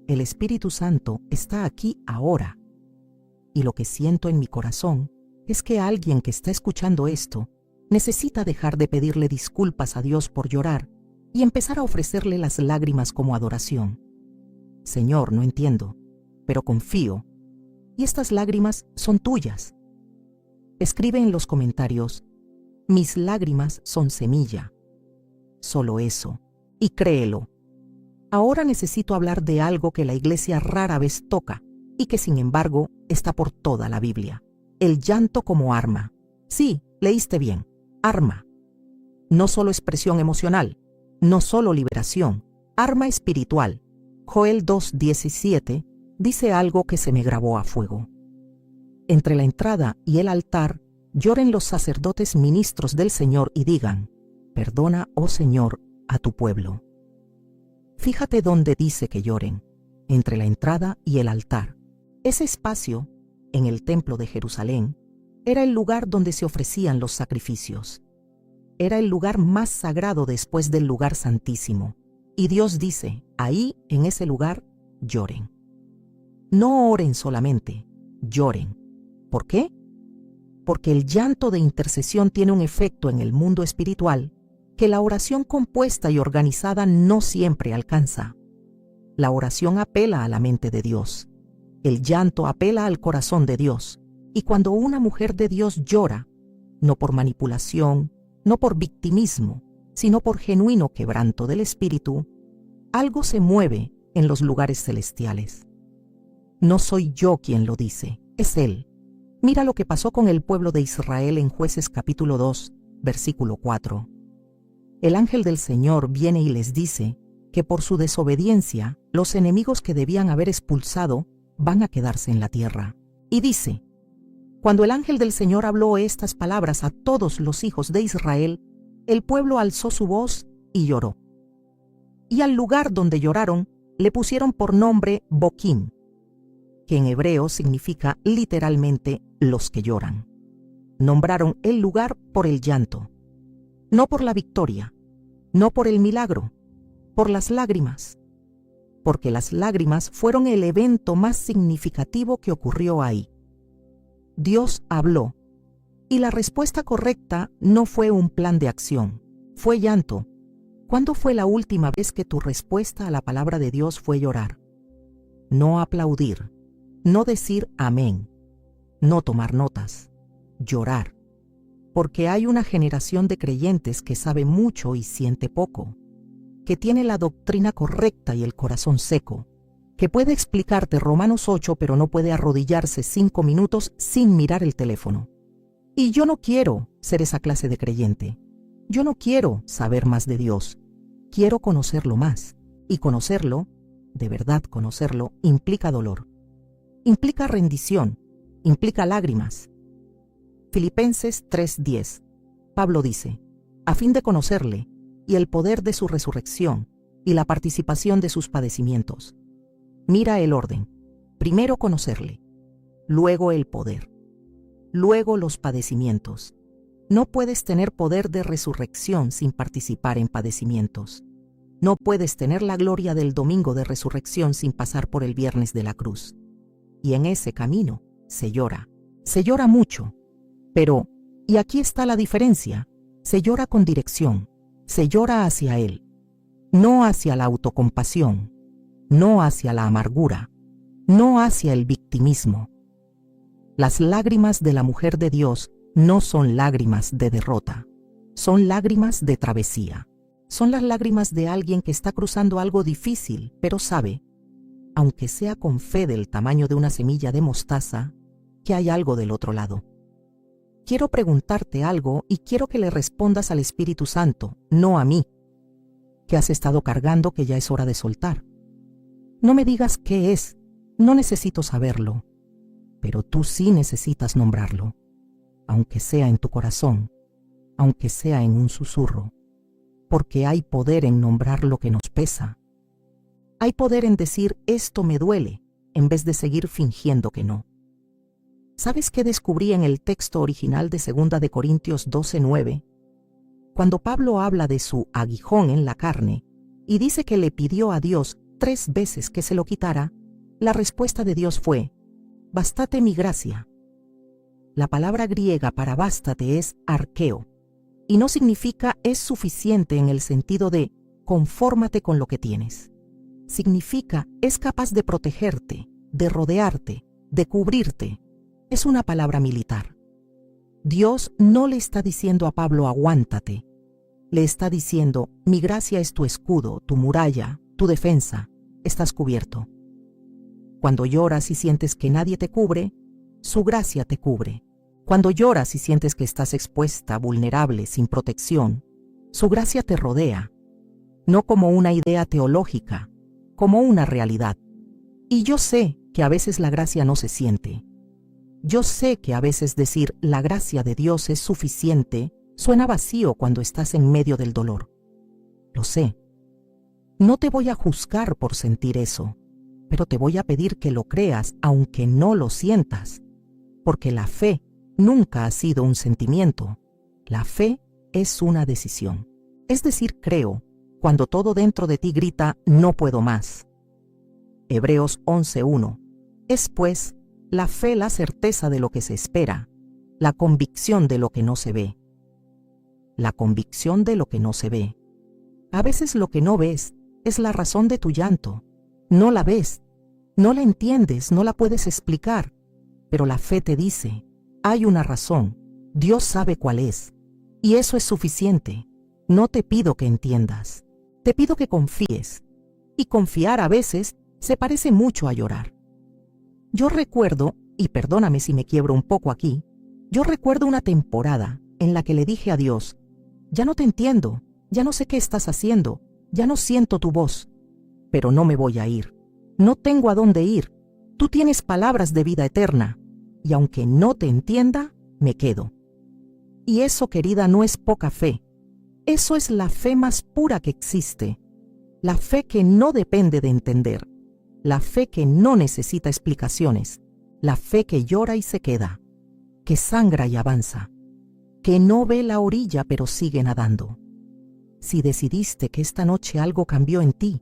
El Espíritu Santo está aquí ahora. Y lo que siento en mi corazón es que alguien que está escuchando esto necesita dejar de pedirle disculpas a Dios por llorar y empezar a ofrecerle las lágrimas como adoración. Señor, no entiendo, pero confío, y estas lágrimas son tuyas. Escribe en los comentarios: mis lágrimas son semilla. Solo eso, y créelo. Ahora necesito hablar de algo que la iglesia rara vez toca y que sin embargo está por toda la Biblia: el llanto como arma. Sí, leíste bien, arma. No solo expresión emocional, no solo liberación, arma espiritual. Joel 2:17 dice algo que se me grabó a fuego. Entre la entrada y el altar lloren los sacerdotes ministros del Señor y digan: perdona, oh Señor, a tu pueblo. Fíjate dónde dice que lloren: entre la entrada y el altar. Ese espacio, en el templo de Jerusalén, era el lugar donde se ofrecían los sacrificios. Era el lugar más sagrado después del lugar santísimo. Y Dios dice: ahí, en ese lugar, lloren. No oren solamente, lloren. ¿Por qué? Porque el llanto de intercesión tiene un efecto en el mundo espiritual que la oración compuesta y organizada no siempre alcanza. La oración apela a la mente de Dios. El llanto apela al corazón de Dios. Y cuando una mujer de Dios llora, no por manipulación, no por victimismo, sino por genuino quebranto del espíritu, algo se mueve en los lugares celestiales. No soy yo quien lo dice, es Él. Mira lo que pasó con el pueblo de Israel en Jueces capítulo 2, versículo 4. El ángel del Señor viene y les dice que por su desobediencia, los enemigos que debían haber expulsado van a quedarse en la tierra. Y dice: cuando el ángel del Señor habló estas palabras a todos los hijos de Israel, el pueblo alzó su voz y lloró. Y al lugar donde lloraron le pusieron por nombre Boquim, que en hebreo significa literalmente los que lloran. Nombraron el lugar por el llanto, no por la victoria, no por el milagro, por las lágrimas, porque las lágrimas fueron el evento más significativo que ocurrió ahí. Dios habló, y la respuesta correcta no fue un plan de acción, fue llanto. ¿Cuándo fue la última vez que tu respuesta a la palabra de Dios fue llorar? No aplaudir, no decir amén, no tomar notas, llorar. Porque hay una generación de creyentes que sabe mucho y siente poco, que tiene la doctrina correcta y el corazón seco, que puede explicarte Romanos 8 pero no puede arrodillarse 5 minutos sin mirar el teléfono. Y yo no quiero ser esa clase de creyente. Yo no quiero saber más de Dios. Quiero conocerlo más. Y conocerlo, de verdad conocerlo, implica dolor. Implica rendición. Implica lágrimas. Filipenses 3:10. Pablo dice: a fin de conocerle y el poder de su resurrección y la participación de sus padecimientos. Mira el orden: primero conocerle, luego el poder, luego los padecimientos. No puedes tener poder de resurrección sin participar en padecimientos. No puedes tener la gloria del domingo de resurrección sin pasar por el viernes de la cruz. Y en ese camino se llora mucho. Pero, y aquí está la diferencia, se llora con dirección, se llora hacia Él, no hacia la autocompasión, no hacia la amargura, no hacia el victimismo. Las lágrimas de la mujer de Dios no son lágrimas de derrota, son lágrimas de travesía. Son las lágrimas de alguien que está cruzando algo difícil, pero sabe, aunque sea con fe del tamaño de una semilla de mostaza, que hay algo del otro lado. quiero preguntarte algo y quiero que le respondas al Espíritu Santo, no a mí. ¿Qué has estado cargando que ya es hora de soltar? No me digas qué es, no necesito saberlo, pero tú sí necesitas nombrarlo, aunque sea en tu corazón, aunque sea en un susurro, porque hay poder en nombrar lo que nos pesa. Hay poder en decir esto me duele, en vez de seguir fingiendo que no. ¿Sabes qué descubrí en el texto original de 2 de Corintios 12:9? Cuando Pablo habla de su aguijón en la carne y dice que le pidió a Dios 3 veces que se lo quitara, la respuesta de Dios fue: bástate mi gracia. La palabra griega para bástate es arqueo, y no significa es suficiente en el sentido de confórmate con lo que tienes. Significa es capaz de protegerte, de rodearte, de cubrirte. Es una palabra militar. Dios no le está diciendo a Pablo aguántate. Le está diciendo mi gracia es tu escudo, tu muralla, tu defensa. Estás cubierto. Cuando lloras y sientes que nadie te cubre, su gracia te cubre. Cuando lloras y sientes que estás expuesta, vulnerable, sin protección, su gracia te rodea, no como una idea teológica, como una realidad. Y yo sé que a veces la gracia no se siente. Yo sé que a veces decir la gracia de Dios es suficiente suena vacío cuando estás en medio del dolor. Lo sé. No te voy a juzgar por sentir eso, pero te voy a pedir que lo creas aunque no lo sientas, porque la fe nunca ha sido un sentimiento. La fe es una decisión. Es decir, creo, cuando todo dentro de ti grita, no puedo más. Hebreos 11:1. Es pues la fe la certeza de lo que se espera, la convicción de lo que no se ve. La convicción de lo que no se ve. A veces lo que no ves es la razón de tu llanto. No la ves, no la entiendes, no la puedes explicar, pero la fe te dice, hay una razón, Dios sabe cuál es, y eso es suficiente. No te pido que entiendas, te pido que confíes, y confiar a veces se parece mucho a llorar. Yo recuerdo, y perdóname si me quiebro un poco aquí, yo recuerdo una temporada en la que le dije a Dios, ya no te entiendo, ya no sé qué estás haciendo, ya no siento tu voz, pero no me voy a ir, no tengo a dónde ir, tú tienes palabras de vida eterna, y aunque no te entienda, me quedo. Y eso, querida, no es poca fe, eso es la fe más pura que existe, la fe que no depende de entender, la fe que no necesita explicaciones, la fe que llora y se queda, que sangra y avanza, que no ve la orilla pero sigue nadando. Si decidiste que esta noche algo cambió en ti,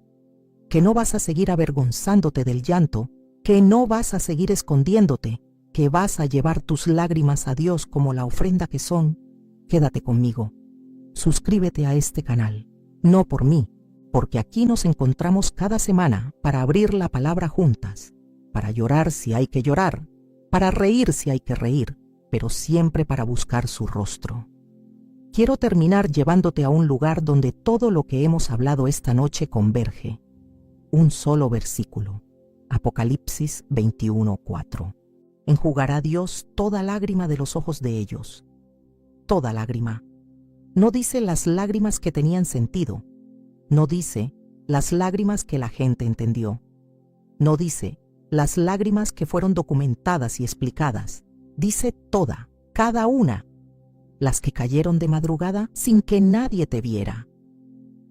que no vas a seguir avergonzándote del llanto, que no vas a seguir escondiéndote, que vas a llevar tus lágrimas a Dios como la ofrenda que son, quédate conmigo. Suscríbete a este canal, no por mí, porque aquí nos encontramos cada semana para abrir la palabra juntas, para llorar si hay que llorar, para reír si hay que reír, pero siempre para buscar su rostro. Quiero terminar llevándote a un lugar donde todo lo que hemos hablado esta noche converge. Un solo versículo, Apocalipsis 21:4. Enjugará Dios toda lágrima de los ojos de ellos. Toda lágrima. No dice las lágrimas que tenían sentido. No dice las lágrimas que la gente entendió. No dice las lágrimas que fueron documentadas y explicadas. Dice toda, cada una. Las que cayeron de madrugada sin que nadie te viera.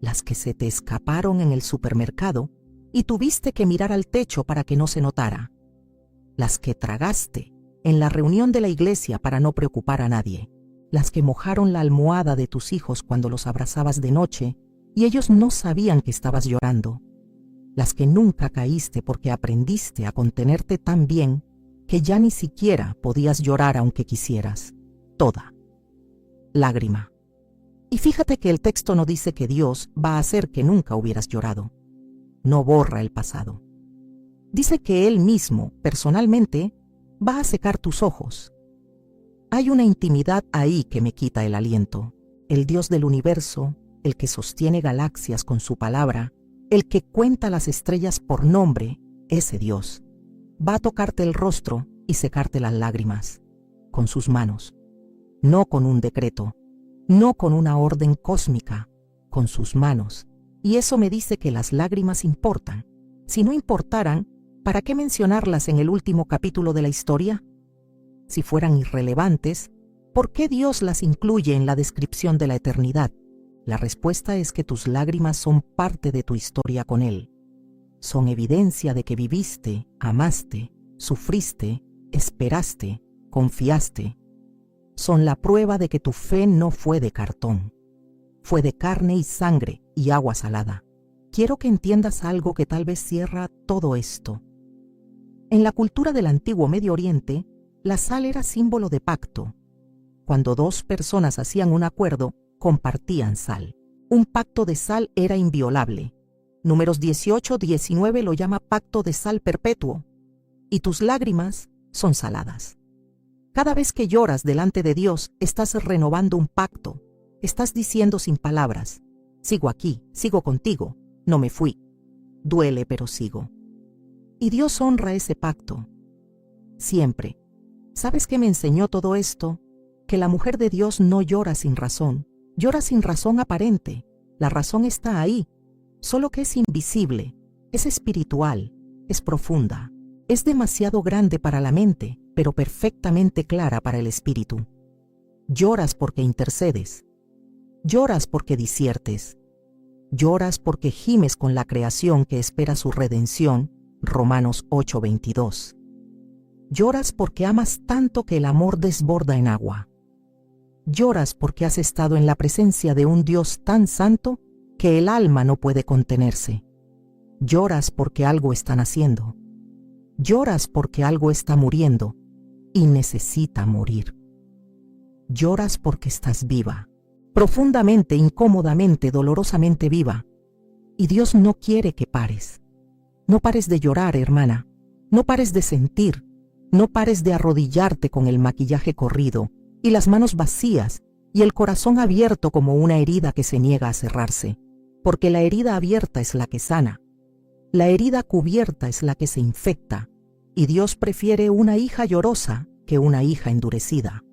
Las que se te escaparon en el supermercado y tuviste que mirar al techo para que no se notara. Las que tragaste en la reunión de la iglesia para no preocupar a nadie. Las que mojaron la almohada de tus hijos cuando los abrazabas de noche y ellos no sabían que estabas llorando. Las que nunca caíste porque aprendiste a contenerte tan bien que ya ni siquiera podías llorar aunque quisieras. Toda lágrima. Y fíjate que el texto no dice que Dios va a hacer que nunca hubieras llorado. No borra el pasado. Dice que Él mismo, personalmente, va a secar tus ojos. Hay una intimidad ahí que me quita el aliento. El Dios del universo, el que sostiene galaxias con su palabra, el que cuenta las estrellas por nombre, ese Dios, va a tocarte el rostro y secarte las lágrimas con sus manos. no con un decreto, no con una orden cósmica, con sus manos. Y eso me dice que las lágrimas importan. Si no importaran, ¿para qué mencionarlas en el último capítulo de la historia? Si fueran irrelevantes, ¿por qué Dios las incluye en la descripción de la eternidad? La respuesta es que tus lágrimas son parte de tu historia con Él. Son evidencia de que viviste, amaste, sufriste, esperaste, confiaste. Son la prueba de que tu fe no fue de cartón. Fue de carne y sangre y agua salada. Quiero que entiendas algo que tal vez cierra todo esto. En la cultura del antiguo Medio Oriente, la sal era símbolo de pacto. Cuando dos personas hacían un acuerdo, compartían sal. Un pacto de sal era inviolable. Números 18-19 lo llama pacto de sal perpetuo. Y tus lágrimas son saladas. Cada vez que lloras delante de Dios, estás renovando un pacto. Estás diciendo sin palabras: sigo aquí, sigo contigo, no me fui. Duele, pero sigo. Y Dios honra ese pacto. Siempre. ¿Sabes qué me enseñó todo esto? Que la mujer de Dios no llora sin razón. Llora sin razón aparente. La razón está ahí, solo que es invisible, es espiritual, es profunda. Es demasiado grande para la mente, pero perfectamente clara para el espíritu. Lloras porque intercedes. Lloras porque disiertes. Lloras porque gimes con la creación que espera su redención, Romanos 8:22. Lloras porque amas tanto que el amor desborda en agua. Lloras porque has estado en la presencia de un Dios tan santo que el alma no puede contenerse. Lloras porque algo está naciendo. Lloras porque algo está muriendo y necesita morir. Lloras porque estás viva, profundamente, incómodamente, dolorosamente viva. Y Dios no quiere que pares. No pares de llorar, hermana. No pares de sentir. No pares de arrodillarte con el maquillaje corrido y las manos vacías y el corazón abierto como una herida que se niega a cerrarse. Porque la herida abierta es la que sana. La herida cubierta es la que se infecta. Y Dios prefiere una hija llorosa que una hija endurecida.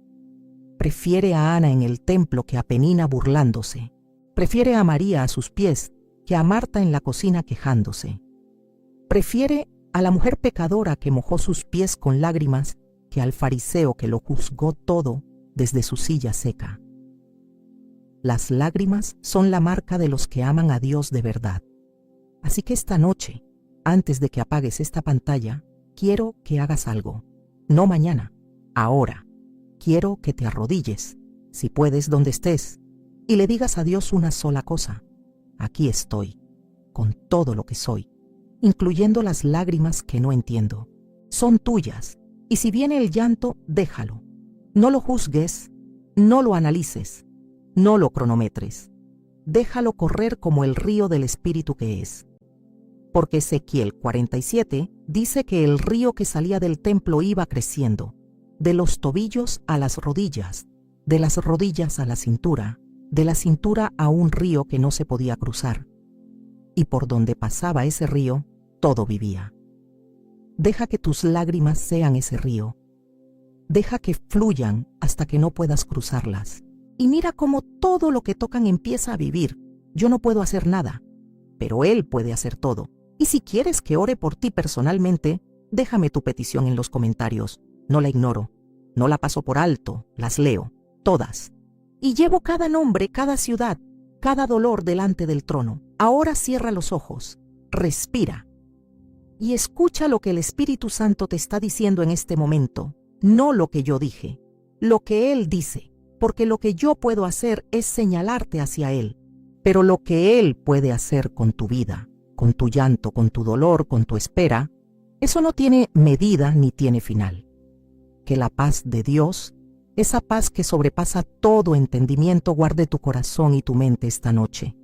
Prefiere a Ana en el templo que a Penina burlándose. Prefiere a María a sus pies que a Marta en la cocina quejándose. Prefiere a la mujer pecadora que mojó sus pies con lágrimas que al fariseo que lo juzgó todo desde su silla seca. Las lágrimas son la marca de los que aman a Dios de verdad. Así que esta noche, antes de que apagues esta pantalla, quiero que hagas algo. No mañana, ahora. Quiero que te arrodilles, si puedes donde estés, y le digas a Dios una sola cosa: aquí estoy, con todo lo que soy, incluyendo las lágrimas que no entiendo. Son tuyas, y si viene el llanto, déjalo. No lo juzgues, no lo analices, no lo cronometres. Déjalo correr como el río del Espíritu que es. Porque Ezequiel 47 dice que el río que salía del templo iba creciendo, de los tobillos a las rodillas, de las rodillas a la cintura, de la cintura a un río que no se podía cruzar. Y por donde pasaba ese río, todo vivía. Deja que tus lágrimas sean ese río. Deja que fluyan hasta que no puedas cruzarlas. Y mira cómo todo lo que tocan empieza a vivir. Yo no puedo hacer nada, pero Él puede hacer todo. Y si quieres que ore por ti personalmente, déjame tu petición en los comentarios. No la ignoro, no la paso por alto, las leo, todas. Y llevo cada nombre, cada ciudad, cada dolor delante del trono. Ahora cierra los ojos, respira y escucha lo que el Espíritu Santo te está diciendo en este momento. No lo que yo dije, lo que Él dice, porque lo que yo puedo hacer es señalarte hacia Él. Pero lo que Él puede hacer con tu vida, con tu llanto, con tu dolor, con tu espera, eso no tiene medida ni tiene final. Que la paz de Dios, esa paz que sobrepasa todo entendimiento, guarde tu corazón y tu mente esta noche.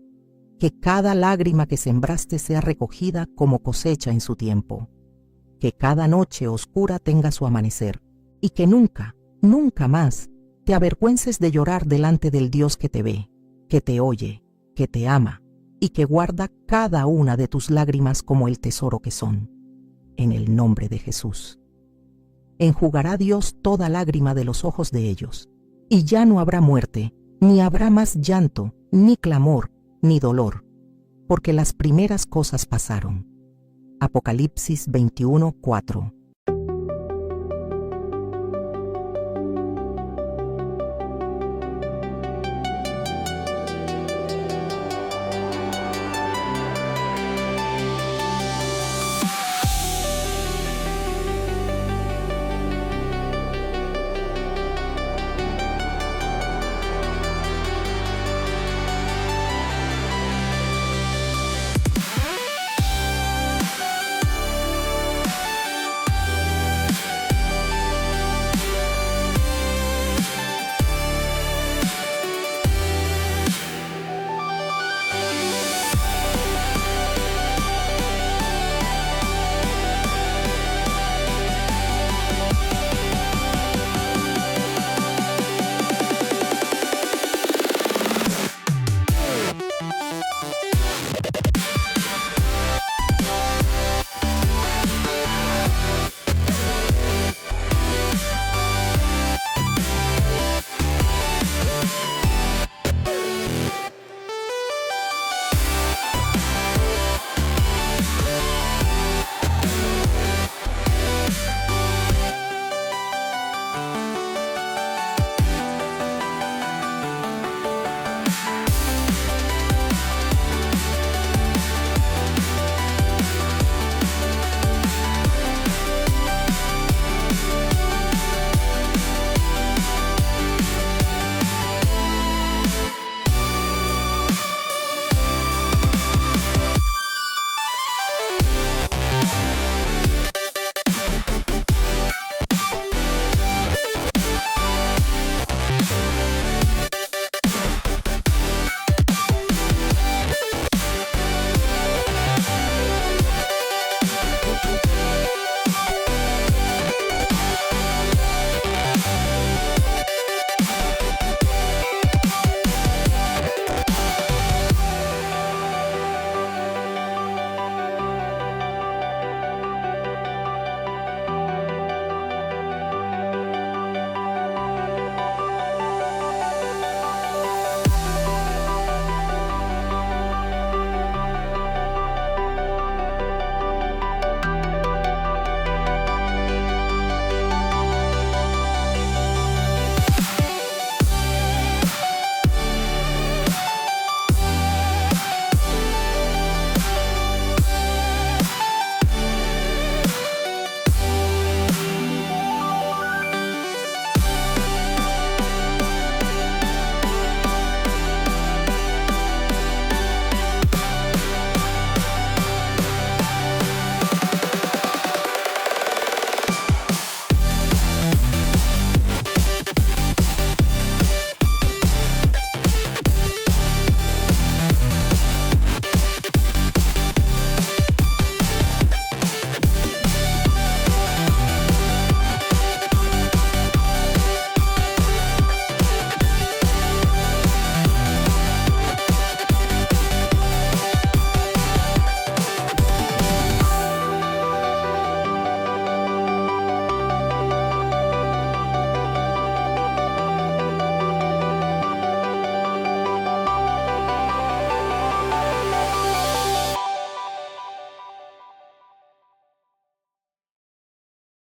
Que cada lágrima que sembraste sea recogida como cosecha en su tiempo. Que cada noche oscura tenga su amanecer. Y que nunca, nunca más te avergüences de llorar delante del Dios que te ve, que te oye, que te ama y que guarda cada una de tus lágrimas como el tesoro que son. En el nombre de Jesús. Enjugará Dios toda lágrima de los ojos de ellos. Y ya no habrá muerte, ni habrá más llanto, ni clamor, ni dolor, porque las primeras cosas pasaron. Apocalipsis 21:4.